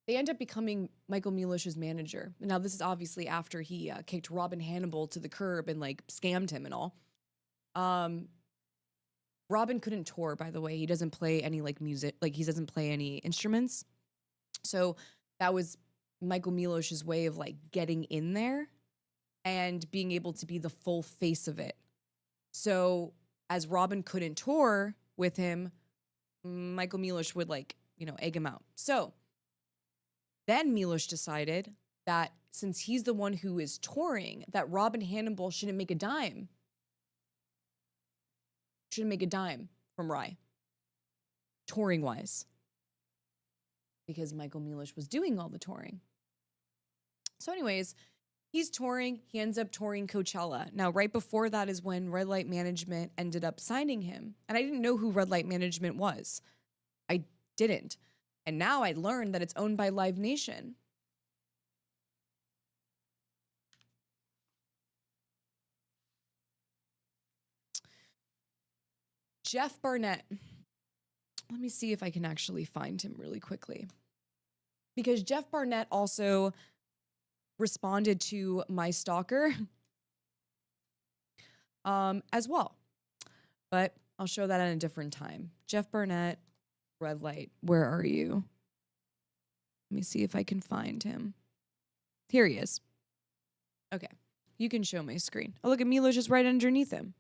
They end up becoming Michael Milosh's manager. Now, this is obviously after he kicked Robin Hannibal to the curb and like scammed him and all. Robin couldn't tour, by the way. He doesn't play any like music, like he doesn't play any instruments. So that was Michael Milosh's way of like getting in there and being able to be the full face of it. So as Robin couldn't tour with him, Michael Milosh would like, you know, egg him out. So then Milosh decided that since he's the one who is touring, that Robin Hannibal shouldn't make a dime. Shouldn't make a dime from RHYE, touring-wise. Because Michael Milosh was doing all the touring. So anyways, he's touring. He ends up touring Coachella. Now, right before that is when RedLight Management ended up signing him. And I didn't know who RedLight Management was. I didn't. And now I learned that it's owned by Live Nation. Geoff Barnett. Let me see if I can actually find him really quickly. Because Geoff Barnett also responded to my stalker as well. But I'll show that at a different time. Geoff Barnett, RedLight, where are you? Let me see if I can find him. Here he is. Okay, you can show my screen. Oh, look at Milosh just right underneath him.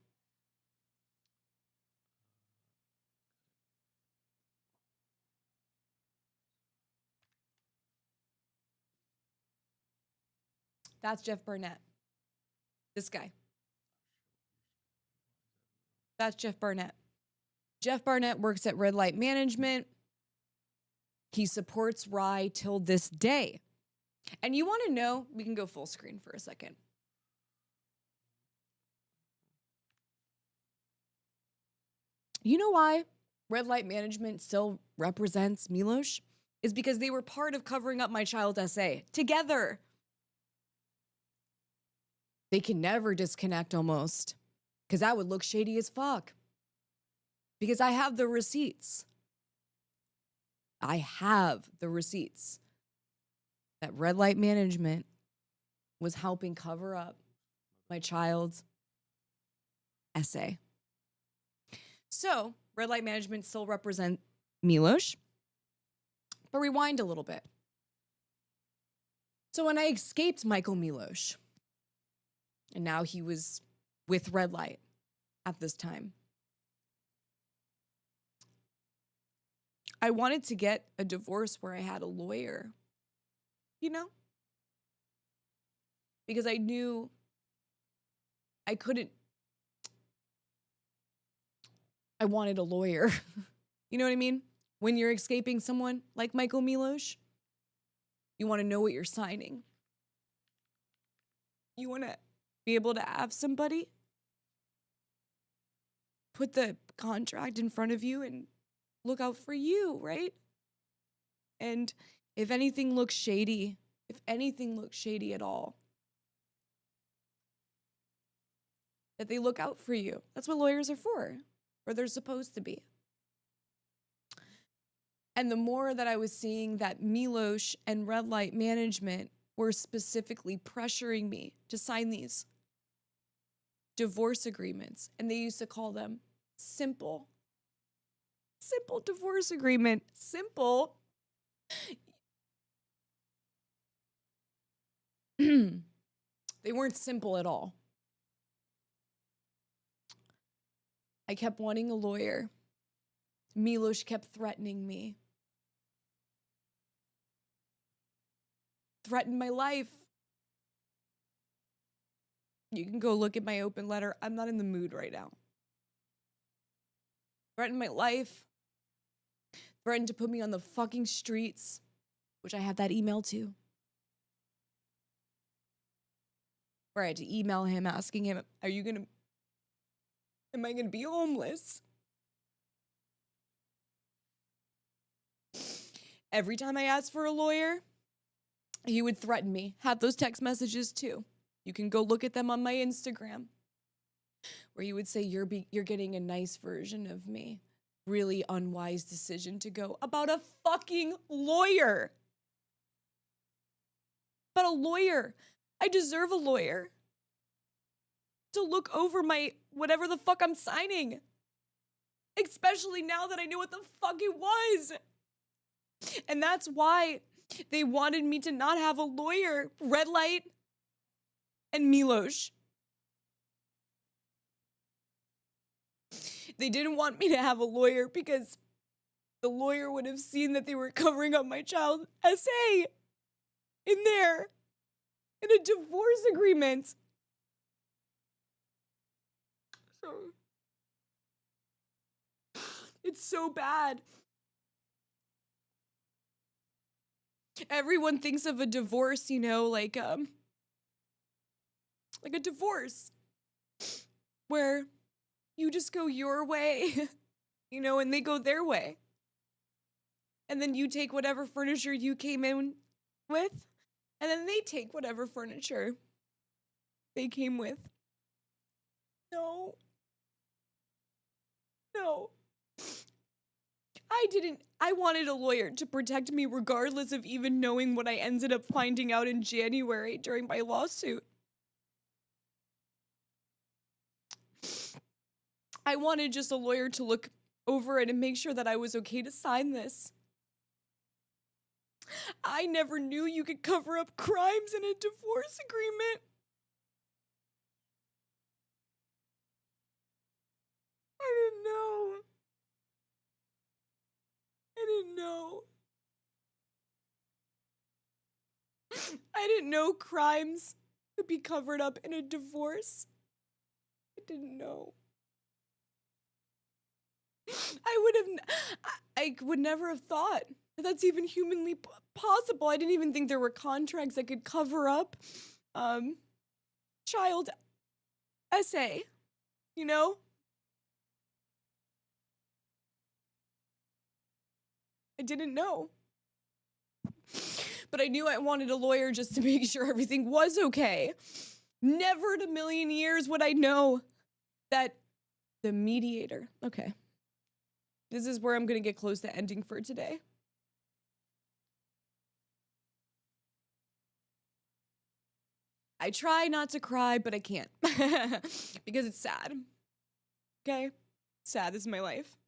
That's Geoff Barnett. This guy. That's Geoff Barnett. Geoff Barnett works at RedLight Management. He supports RHYE till this day. And you want to know, we can go full screen for a second. You know why RedLight Management still represents Milosh? Is because they were part of covering up my child essay together. They can never disconnect almost, because that would look shady as fuck. Because I have the receipts. I have the receipts that RedLight Management was helping cover up my child's essay. So, RedLight Management still represent Milosh. But rewind a little bit. So when I escaped Michael Milosh, and now he was with RedLight at this time, I wanted to get a divorce where I had a lawyer, you know? Because I knew I couldn't, I wanted a lawyer. You know what I mean? When you're escaping someone like Michael Milosh, you want to know what you're signing. You want to be able to have somebody put the contract in front of you and look out for you, right? And if anything looks shady at all, that they look out for you. That's what lawyers are for, or they're supposed to be. And the more that I was seeing that Milosh and RedLight Management were specifically pressuring me to sign these divorce agreements, and they used to call them simple divorce agreement. Simple. They weren't simple at all. I kept wanting a lawyer. Milosh kept threatening me. Threatened my life. You can go look at my open letter. I'm not in the mood right now. Threatened my life. Threatened to put me on the fucking streets, which I have that email too. Where I had to email him asking him, am I gonna be homeless? Every time I asked for a lawyer, he would threaten me. Have those text messages too. You can go look at them on my Instagram. Where he would say, you're getting a nice version of me. Really unwise decision to go about a fucking lawyer. But a lawyer. I deserve a lawyer. To look over my whatever the fuck I'm signing. Especially now that I knew what the fuck it was. And that's why they wanted me to not have a lawyer. RedLight and Milosh. They didn't want me to have a lawyer because the lawyer would have seen that they were covering up my child essay in there, in a divorce agreement. So, it's so bad. Everyone thinks of a divorce, you know, like a divorce where you just go your way, you know, and they go their way. And then you take whatever furniture you came in with, and then they take whatever furniture they came with. No. I wanted a lawyer to protect me regardless of even knowing what I ended up finding out in January during my lawsuit. I wanted just a lawyer to look over it and make sure that I was okay to sign this. I never knew you could cover up crimes in a divorce agreement. I didn't know. I didn't know. I didn't know crimes could be covered up in a divorce. I didn't know. I would never have thought that that's even humanly possible. I didn't even think there were contracts that could cover up child essay, you know? I didn't know. But I knew I wanted a lawyer just to make sure everything was okay. Never in a million years would I know that the mediator, okay. This is where I'm gonna get close to ending for today. I try not to cry, but I can't because it's sad. Okay? Sad, this is my life.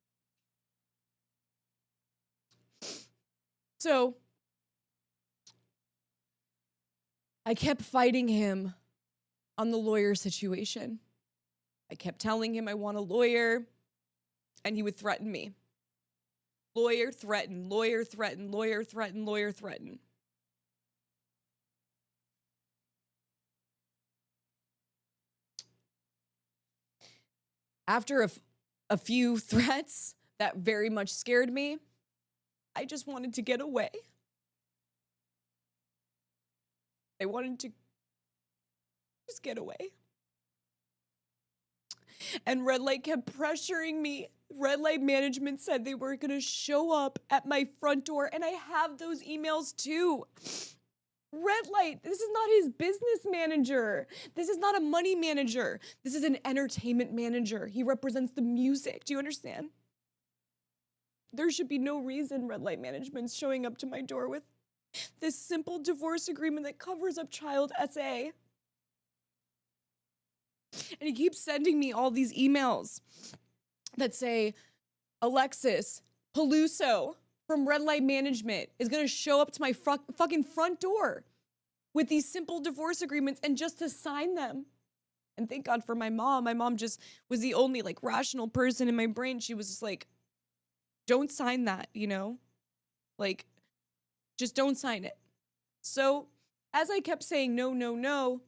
So, I kept fighting him on the lawyer situation. I kept telling him I want a lawyer, and he would threaten me. Lawyer threaten, lawyer threaten, lawyer threaten, lawyer threaten. After a few threats that very much scared me, I just wanted to get away. I wanted to just get away. And RedLight kept pressuring me. RedLight management said they were going to show up at my front door, and I have those emails too. RedLight, this is not his business manager. This is not a money manager. This is an entertainment manager. He represents the music. Do you understand? There should be no reason RedLight management's showing up to my door with this simple divorce agreement that covers up child SA. And he keeps sending me all these emails that say, Alexis Peluso from RedLight Management is going to show up to my fucking front door with these simple divorce agreements and just to sign them. And thank God for my mom. My mom just was the only like rational person in my brain. She was just like, don't sign that, you know? Like, just don't sign it. So as I kept saying no, no, no,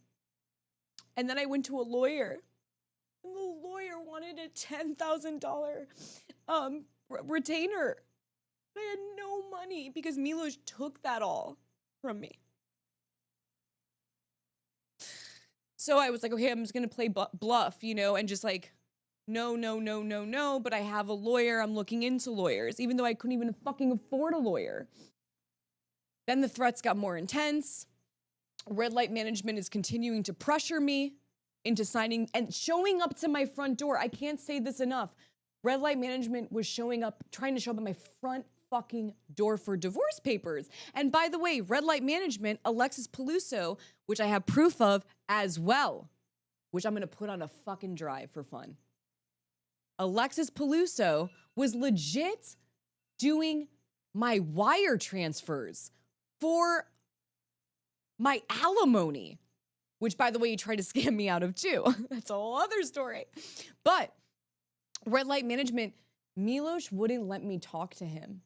and then I went to a lawyer, and the lawyer wanted a $10,000 retainer. I had no money because Milosh took that all from me. So I was like, okay, I'm just gonna play bluff, you know, and just like, no, no, no, no, no, but I have a lawyer. I'm looking into lawyers, even though I couldn't even fucking afford a lawyer. Then the threats got more intense. RedLight management is continuing to pressure me into signing and showing up to my front door. I can't say this enough. RedLight management was showing up, trying to show up at my front fucking door for divorce papers. And by the way, RedLight management, Alexis Peluso, which I have proof of as well, which I'm gonna put on a fucking drive for fun. Alexis Peluso was legit doing my wire transfers for my alimony, which, by the way, he tried to scam me out of too. That's a whole other story. But RedLight management, Milosh wouldn't let me talk to him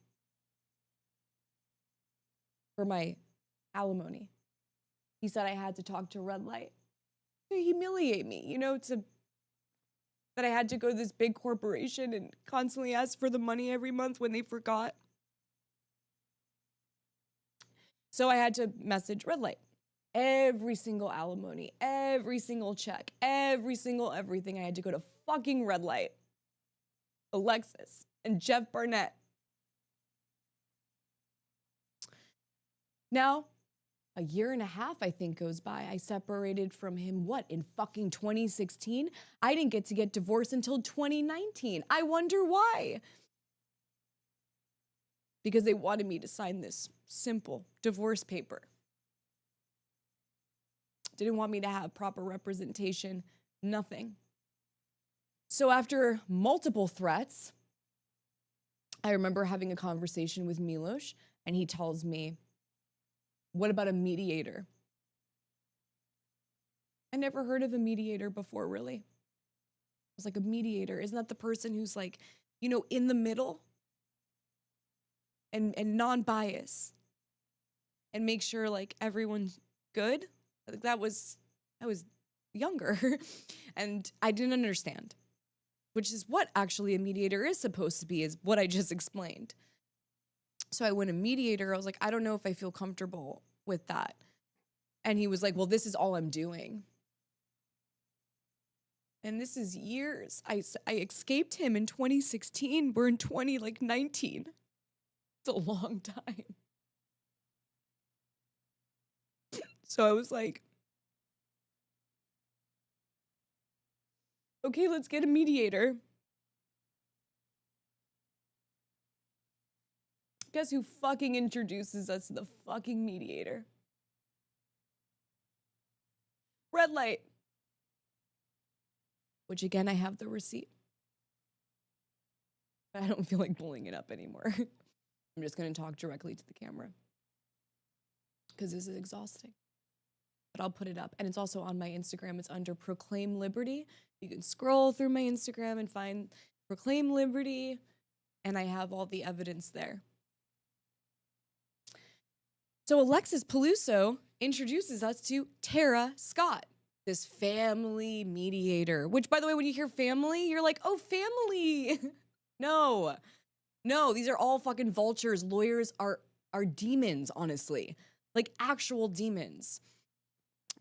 for my alimony. He said I had to talk to RedLight to humiliate me, you know, that I had to go to this big corporation and constantly ask for the money every month when they forgot. So I had to message RedLight. Every single alimony, every single check, every single everything, I had to go to fucking RedLight, Alexis, and Geoff Barnett. Now, a year and a half, I think, goes by. I separated from him, what, in fucking 2016? I didn't get to get divorced until 2019. I wonder why. Because they wanted me to sign this simple divorce paper. Didn't want me to have proper representation, nothing. So after multiple threats, I remember having a conversation with Milosh, and he tells me, what about a mediator? I never heard of a mediator before, really. I was like, a mediator, isn't that the person who's like, you know, in the middle and non-bias and make sure like everyone's good? Like, I was younger and I didn't understand, which is what actually a mediator is supposed to be, is what I just explained. So I went a mediator. I was like, I don't know if I feel comfortable with that. And he was like, well, this is all I'm doing. And this is years. I escaped him in 2016. We're in 2019. It's a long time. So I was like, okay, let's get a mediator. Guess who fucking introduces us to the fucking mediator? RedLight. Which again, I have the receipt. But I don't feel like pulling it up anymore. I'm just gonna talk directly to the camera, because this is exhausting. But I'll put it up. And it's also on my Instagram. It's under Proclaim Liberty. You can scroll through my Instagram and find Proclaim Liberty. And I have all the evidence there. So Alexis Peluso introduces us to Tara Scott, this family mediator. Which, by the way, when you hear family, you're like, oh, family. No, these are all fucking vultures. Lawyers are demons, honestly. Like actual demons.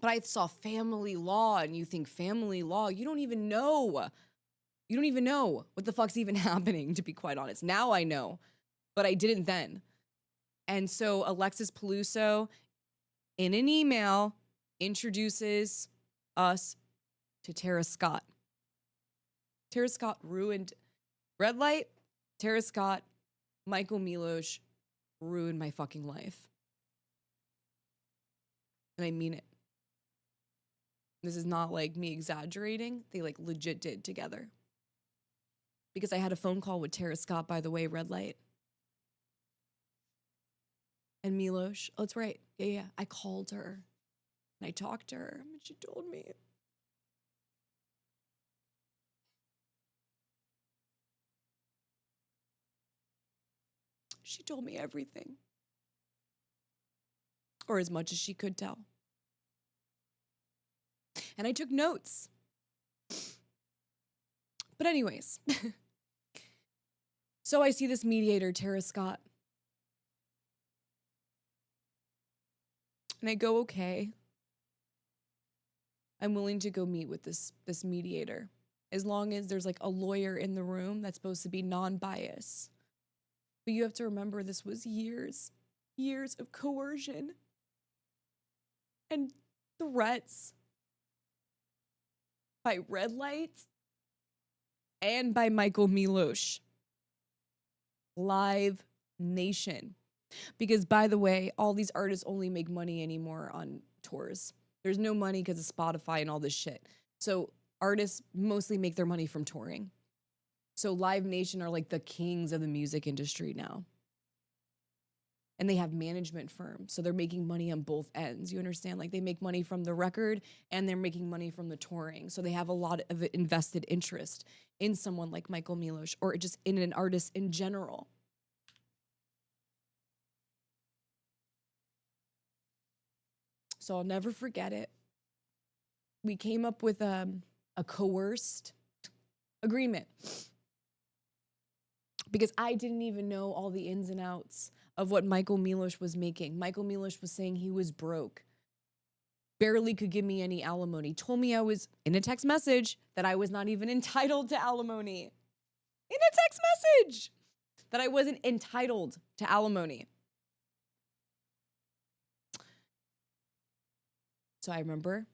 But I saw family law, and you think family law, you don't even know. You don't even know what the fuck's even happening, to be quite honest. Now I know, but I didn't then. And so Alexis Peluso, in an email, introduces us to Tara Scott. Tara Scott ruined RedLight. Tara Scott, Michael Milosh ruined my fucking life. And I mean it. This is not like me exaggerating. They like legit did together. Because I had a phone call with Tara Scott, by the way, RedLight. And Milosh, oh, that's right. Yeah. I called her and I talked to her and she told me. She told me everything. Or as much as she could tell. And I took notes. But anyways. So I see this mediator, Tara Scott. And I go, okay. I'm willing to go meet with this mediator. As long as there's like a lawyer in the room that's supposed to be non-biased. But you have to remember, this was years of coercion and threats by RedLight and by Michael Milosh. Live Nation. Because, by the way, all these artists only make money anymore on tours. There's no money because of Spotify and all this shit. So artists mostly make their money from touring. So Live Nation are like the kings of the music industry now. And they have management firms. So they're making money on both ends. You understand? Like they make money from the record and they're making money from the touring. So they have a lot of invested interest in someone like Michael Milosh, or just in an artist in general. So I'll never forget it. We came up with a coerced agreement. Because I didn't even know all the ins and outs of what Michael Milosh was making. Michael Milosh was saying he was broke. Barely could give me any alimony. Told me I was, in a text message, that I was not even entitled to alimony. In a text message! That I wasn't entitled to alimony. So I remember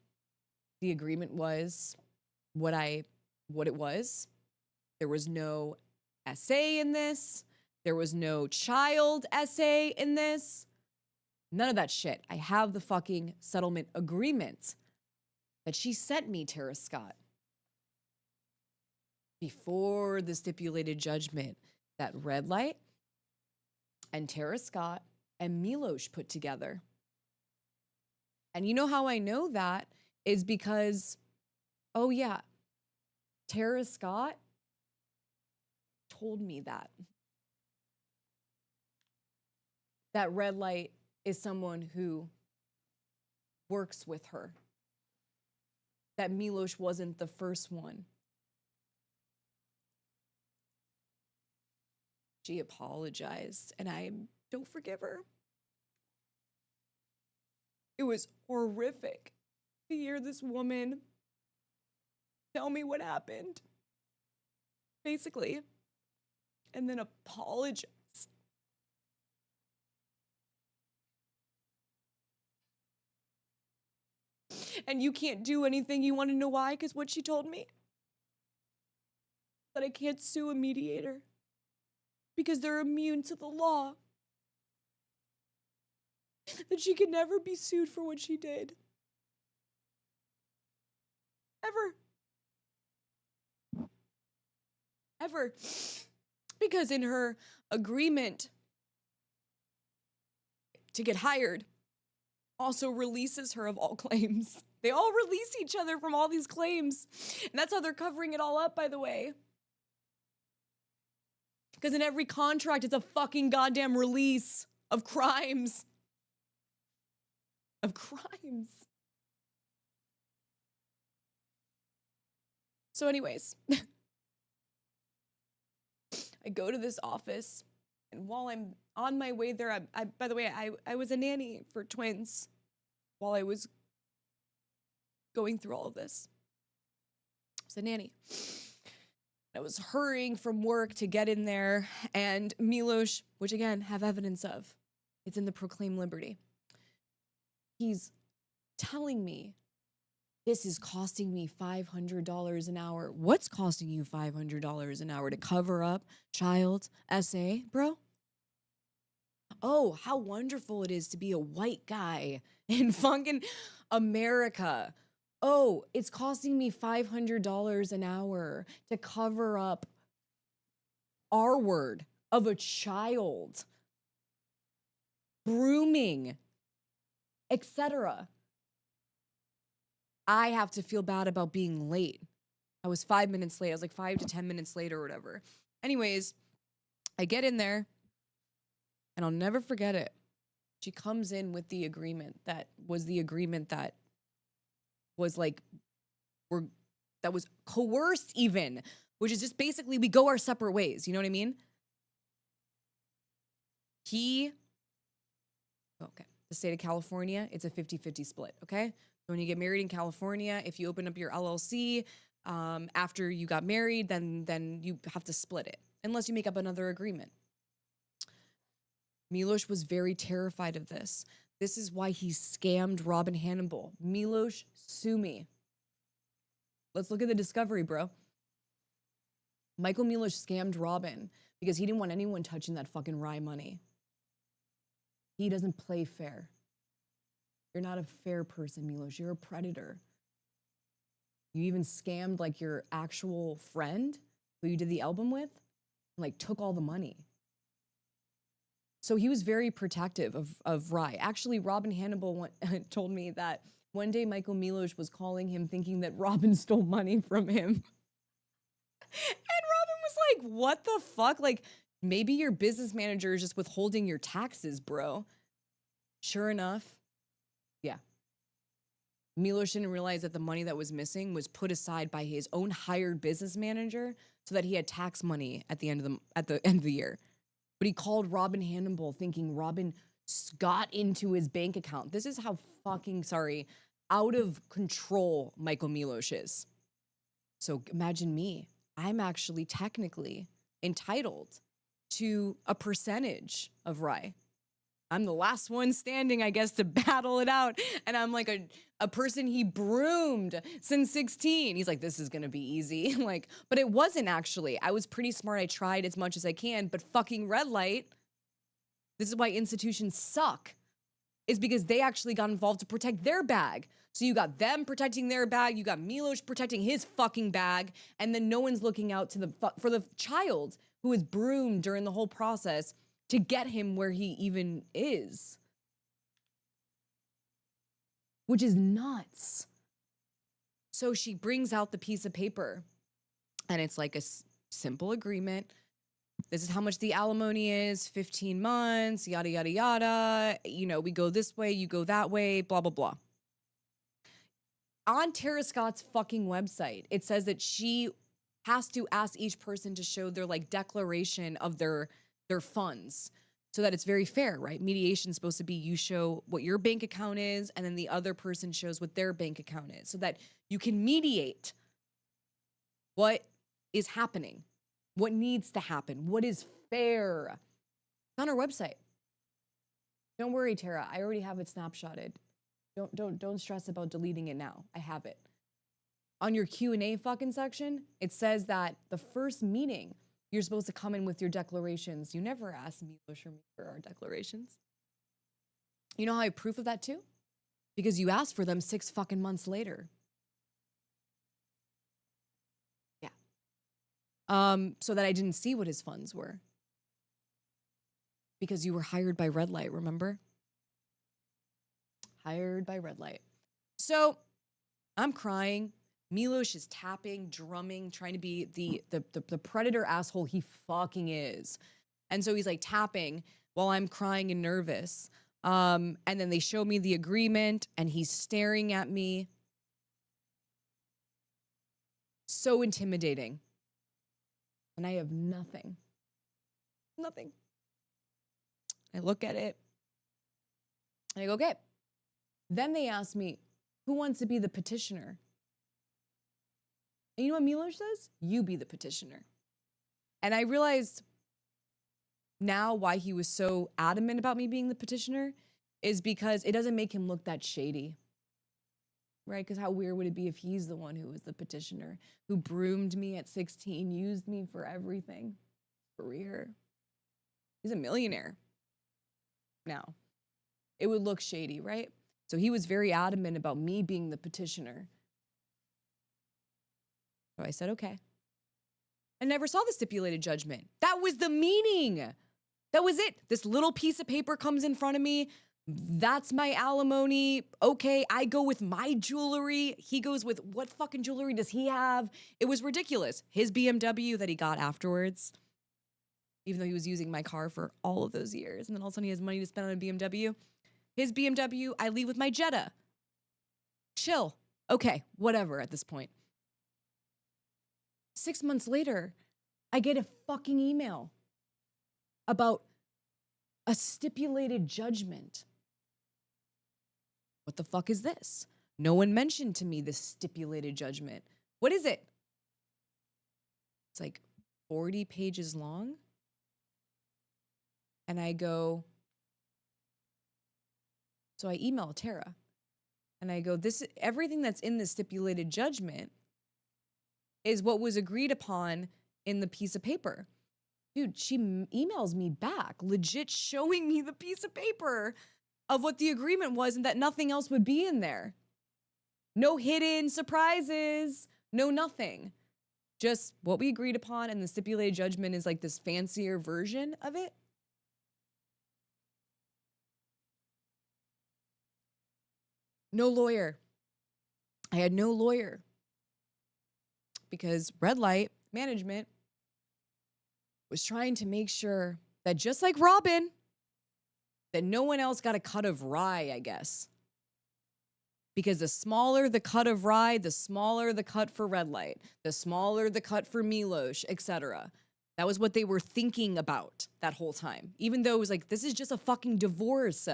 the agreement was what it was. There was no essay in this. There was no child essay in this. None of that shit. I have the fucking settlement agreement that she sent me, Tara Scott. before the stipulated judgment that RedLight and Tara Scott and Milosh put together. And you know how I know that is because, oh yeah, Tara Scott told me that RedLight is someone who works with her, that Milosh wasn't the first one. She apologized, and I don't forgive her. It was horrific to hear this woman tell me what happened, basically, and then apologize. And you can't do anything. You want to know why? Because what she told me? That I can't sue a mediator because they're immune to the law. That she could never be sued for what she did. Ever. Ever. Because in her agreement to get hired, also releases her of all claims. They all release each other from all these claims. And that's how they're covering it all up, by the way. Because in every contract, it's a fucking goddamn release of crimes. Of crimes. So anyways, I go to this office, and while I'm on my way there, by the way, I was a nanny for twins while I was going through all of this. I was a nanny. I was hurrying from work to get in there, and Milosh, which again, have evidence of, it's in the Proclaim Liberty. He's telling me, this is costing me $500 an hour. What's costing you $500 an hour to cover up child SA, bro? Oh, how wonderful it is to be a white guy in fucking America. Oh, it's costing me $500 an hour to cover up R word of a child, grooming, etc. I have to feel bad about being late. I was 5 minutes late. I was like 5 to 10 minutes late or whatever. Anyways, I get in there, and I'll never forget it. She comes in with the agreement that was like, that was coerced even, which is just basically we go our separate ways. You know what I mean? Okay, the state of California, it's a 50-50 split, okay? So when you get married in California, if you open up your LLC after you got married, then you have to split it, unless you make up another agreement. Milosh was very terrified of this. This is why he scammed Robin Hannibal. Milosh, sue me. Let's look at the discovery, bro. Michael Milosh scammed Robin because he didn't want anyone touching that fucking RHYE money. He doesn't play fair. You're not a fair person, Milosh. You're a predator. You even scammed like your actual friend who you did the album with, and like took all the money. So he was very protective of RHYE. Actually, Robin Hannibal told me that one day Michael Milosh was calling him thinking that Robin stole money from him. And Robin was like, what the fuck? Like, maybe your business manager is just withholding your taxes, bro. Sure enough, yeah. Milosh didn't realize that the money that was missing was put aside by his own hired business manager so that he had tax money at the end of the year. But he called Robin Hannibal thinking Robin got into his bank account. This is how fucking, out of control Michael Milosh is. So imagine me. I'm actually technically entitled to a percentage of RHYE. I'm the last one standing, I guess, to battle it out. And I'm like a person he broomed since 16. He's like, this is gonna be easy. Like, but it wasn't actually. I was pretty smart. I tried as much as I can, but fucking RedLight, this is why institutions suck. is because they actually got involved to protect their bag. So you got them protecting their bag, you got Milosh protecting his fucking bag, and then no one's looking out to for the child who was broomed during the whole process to get him where he even is. Which is nuts. So she brings out the piece of paper, and it's like a simple agreement. This is how much the alimony is, 15 months, yada, yada, yada. You know, we go this way, you go that way, blah, blah, blah. On Tara Scott's fucking website, it says that she has to ask each person to show their like declaration of their funds so that it's very fair, right? Mediation's supposed to be you show what your bank account is and then the other person shows what their bank account is so that you can mediate what is happening, what needs to happen, what is fair. It's on our website. Don't worry, Tara, I already have it snapshotted. Don't stress about deleting it now. I have it. On your Q&A fucking section, it says that the first meeting, you're supposed to come in with your declarations. You never asked Milosh or me for our declarations. You know how I have proof of that too? Because you asked for them 6 fucking months later. Yeah. So that I didn't see what his funds were. Because you were hired by RedLight, remember? Hired by RedLight. So I'm crying. Milosh is tapping, drumming, trying to be the predator asshole he fucking is. And so he's like tapping while I'm crying and nervous. And then they show me the agreement and he's staring at me. So intimidating. And I have nothing. Nothing. I look at it. And I go, okay. Then they ask me, who wants to be the petitioner? And you know what Milosh says? You be the petitioner. And I realized now why he was so adamant about me being the petitioner is because it doesn't make him look that shady. Right? Because how weird would it be if he's the one who was the petitioner, who broomed me at 16, used me for everything. Career. He's a millionaire now. It would look shady, right? So he was very adamant about me being the petitioner. So I said, okay. I never saw the stipulated judgment. That was the meaning. That was it. This little piece of paper comes in front of me. That's my alimony. Okay, I go with my jewelry. He goes with what fucking jewelry does he have? It was ridiculous. His BMW that he got afterwards, even though he was using my car for all of those years. And then all of a sudden he has money to spend on a BMW. His BMW, I leave with my Jetta. Chill. Okay, whatever at this point. 6 months later, I get a fucking email about a stipulated judgment. What the fuck is this? No one mentioned to me this stipulated judgment. What is it? It's like 40 pages long. And I go, so I email Tara and I go, everything that's in the stipulated judgment is what was agreed upon in the piece of paper. Dude, she emails me back, legit showing me the piece of paper of what the agreement was and that nothing else would be in there. No hidden surprises, no nothing. Just what we agreed upon, and the stipulated judgment is like this fancier version of it. No lawyer. I had no lawyer. Because RedLight management was trying to make sure that just like Robin, that no one else got a cut of RHYE, I guess. Because the smaller the cut of RHYE, the smaller the cut for RedLight, the smaller the cut for Milosh, etc. That was what they were thinking about that whole time. Even though it was like, this is just a fucking divorce.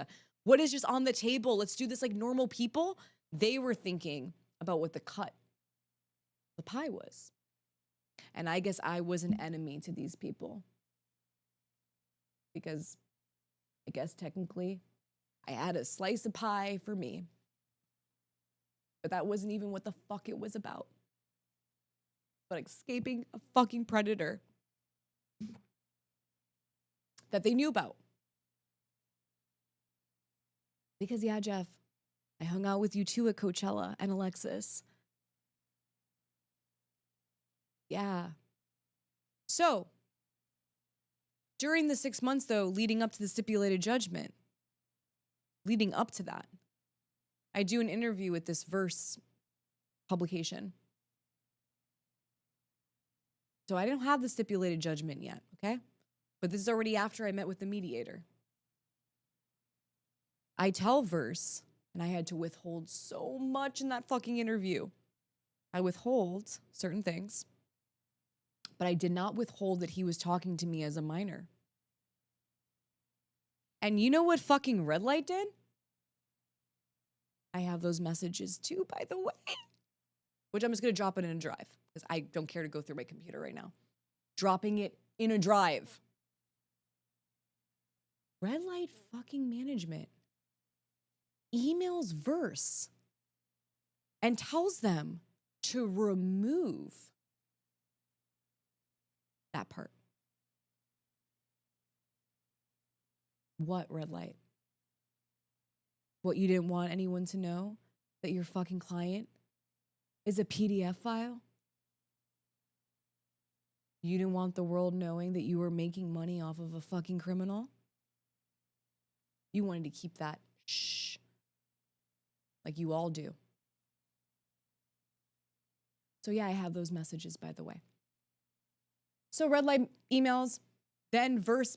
What is just on the table? Let's do this like normal people. They were thinking about what the cut, the pie was. And I guess I was an enemy to these people. Because I guess technically I had a slice of pie for me. But that wasn't even what the fuck it was about. But escaping a fucking predator that they knew about. Because, yeah, Geoff, I hung out with you too at Coachella and Alexis. Yeah. So, during the 6 months, though, leading up to the stipulated judgment, leading up to that, I do an interview with this Verse publication. So I didn't have the stipulated judgment yet, okay? But this is already after I met with the mediator. I tell Verse, and I had to withhold so much in that fucking interview. I withhold certain things, but I did not withhold that he was talking to me as a minor. And you know what fucking RedLight did? I have those messages too, by the way, which I'm just going to drop it in a drive because I don't care to go through my computer right now. Dropping it in a drive. RedLight fucking management emails Verse and tells them to remove that part. What, RedLight? What, you didn't want anyone to know that your fucking client is a PDF file? You didn't want the world knowing that you were making money off of a fucking criminal? You wanted to keep that shh, like you all do. So yeah, I have those messages, by the way. So RedLight emails, then Verse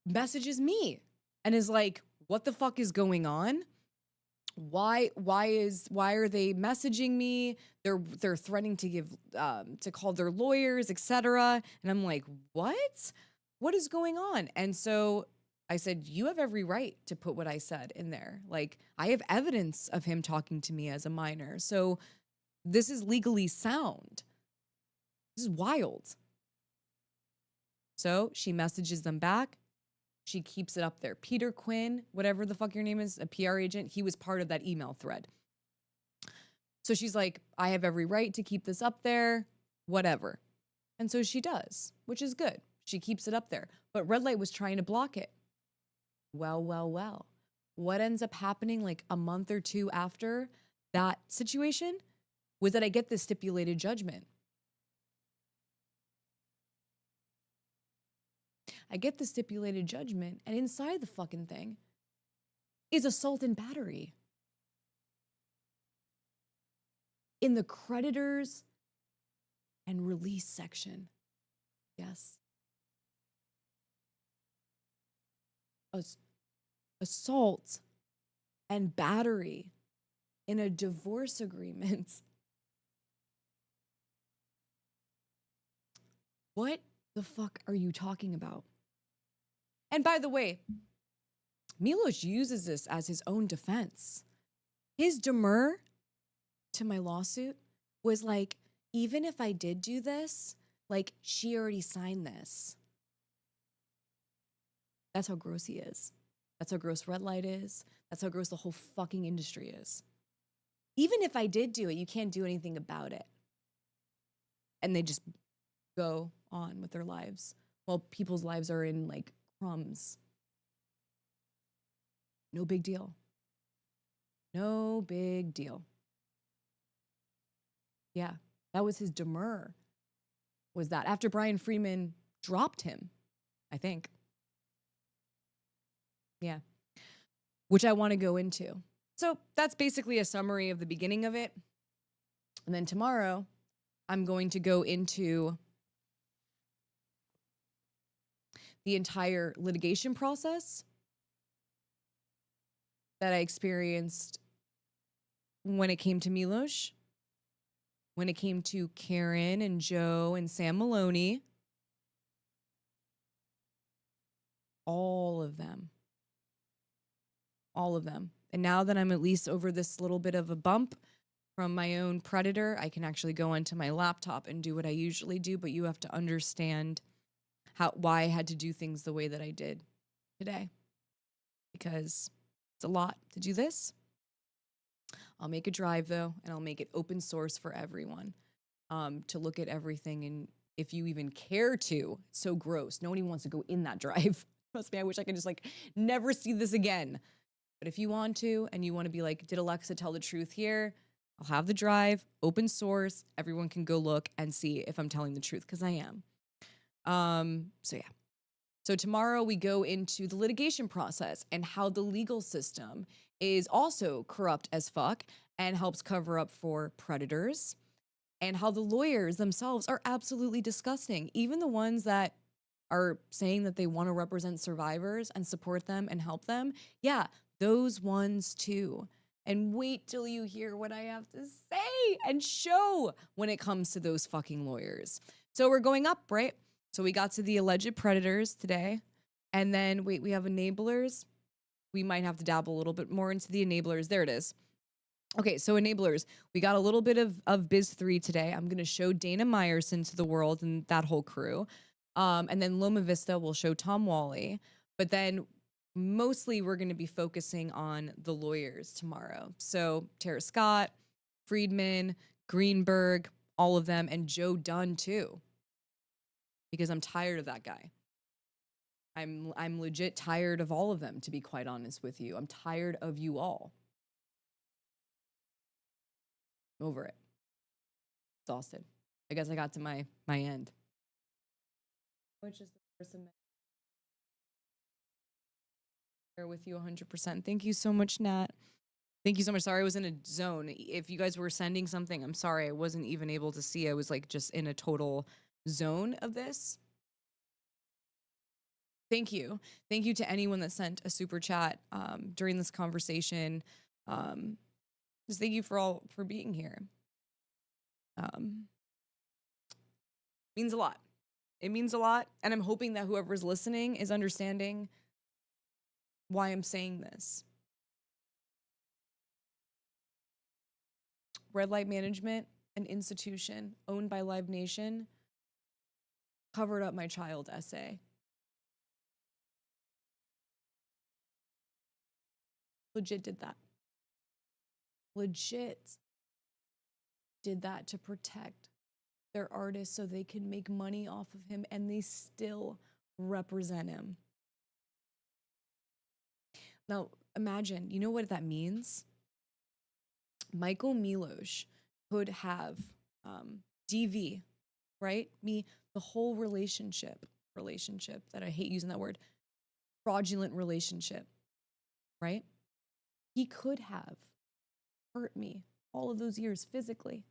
messages me and is like, what the fuck is going on? Why are they messaging me? They're threatening to give to call their lawyers, etc. And I'm like, what? What is going on? And so I said, you have every right to put what I said in there. Like, I have evidence of him talking to me as a minor. So this is legally sound. This is wild. So she messages them back. She keeps it up there. Peter Quinn, whatever the fuck your name is, a PR agent, he was part of that email thread. So she's like, I have every right to keep this up there, whatever. And so she does, which is good. She keeps it up there. But RedLight was trying to block it. Well. What ends up happening like a month or two after that situation was that I get this stipulated judgment. I get the stipulated judgment, and inside the fucking thing is assault and battery. In the creditors and release section. Yes. Assault and battery in a divorce agreement. What the fuck are you talking about? And by the way, Milosh uses this as his own defense. His demur to my lawsuit was like, even if I did do this, like, she already signed this. That's how gross he is. That's how gross RedLight is. That's how gross the whole fucking industry is. Even if I did do it, you can't do anything about it. And they just go on with their lives. Well, people's lives are in like crumbs. No big deal. No big deal. Yeah, that was his demur. Was that after Brian Freeman dropped him, I think. Yeah, which I want to go into. So that's basically a summary of the beginning of it. And then tomorrow, I'm going to go into the entire litigation process that I experienced when it came to Milosh, when it came to Karen and Joe and Sam Maloney. All of them. All of them. And now that I'm at least over this little bit of a bump from my own predator, I can actually go onto my laptop and do what I usually do, but you have to understand why I had to do things the way that I did today. Because it's a lot to do this. I'll make a drive though, and I'll make it open source for everyone to look at everything. And if you even care to, it's so gross. Nobody wants to go in that drive. Trust me, I wish I could just like never see this again. But if you want to, and you want to be like, did Alexa tell the truth here? I'll have the drive, open source. Everyone can go look and see if I'm telling the truth, because I am. So yeah. So tomorrow we go into the litigation process and how the legal system is also corrupt as fuck and helps cover up for predators, and how the lawyers themselves are absolutely disgusting. Even the ones that are saying that they want to represent survivors and support them and help them. Yeah, those ones too. And wait till you hear what I have to say and show when it comes to those fucking lawyers. So we're going up, right? So we got to the alleged predators today. And then, wait, we have enablers. We might have to dabble a little bit more into the enablers. There it is. Okay, so enablers. We got a little bit of Biz 3 today. I'm going to show Dana Meyerson to the world and that whole crew. And then Loma Vista will show Tom Wally. But then mostly we're going to be focusing on the lawyers tomorrow. So Tara Scott, Friedman, Greenberg, all of them, and Joe Dunn too. Because I'm tired of that guy. I'm legit tired of all of them, to be quite honest with you. I'm tired of you all. I'm over it. Exhausted. I guess I got to my end. Which is the person there with you 100%. Thank you so much, Nat. Thank you so much. Sorry, I was in a zone. If you guys were sending something, I'm sorry. I wasn't even able to see. I was like just in a total zone of this. Thank you. Thank you to anyone that sent a super chat during this conversation. Just thank you for being here. Means a lot. It means a lot. And I'm hoping that whoever's listening is understanding why I'm saying this. RedLight Management, an institution owned by Live Nation, covered up my child essay. Legit did that. Legit did that to protect their artist so they can make money off of him, and they still represent him. Now, imagine, you know what that means? Michael Milosh could have DV, right? The whole relationship that I hate using that word, fraudulent relationship, right? He could have hurt me all of those years physically.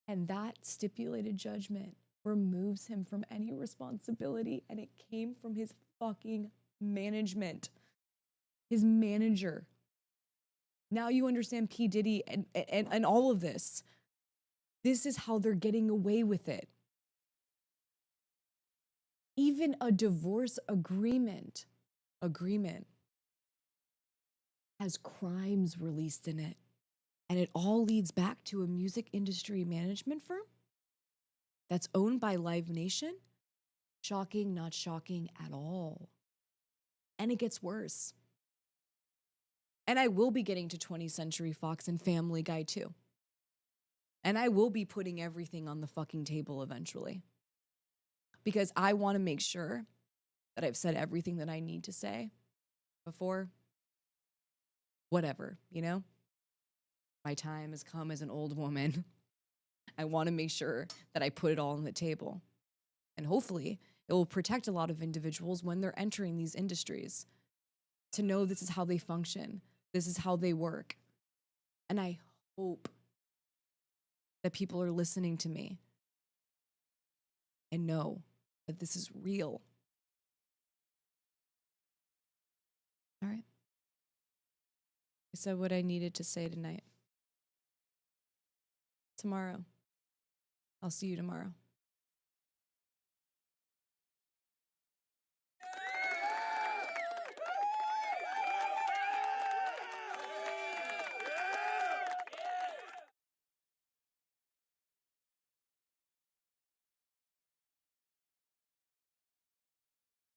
And that stipulated judgment removes him from any responsibility, and it came from his fucking management, his manager. Now you understand P. Diddy and all of this. This is how they're getting away with it. Even a divorce agreement has crimes released in it. And it all leads back to a music industry management firm that's owned by Live Nation. Shocking, not shocking at all. And it gets worse. And I will be getting to 20th Century Fox and Family Guy too. And I will be putting everything on the fucking table eventually. Because I want to make sure that I've said everything that I need to say before whatever, you know? My time has come as an old woman. I want to make sure that I put it all on the table. And hopefully it will protect a lot of individuals when they're entering these industries to know this is how they function. This is how they work. And I hope that people are listening to me and know that this is real. All right. I said what I needed to say tonight. Tomorrow. I'll see you tomorrow.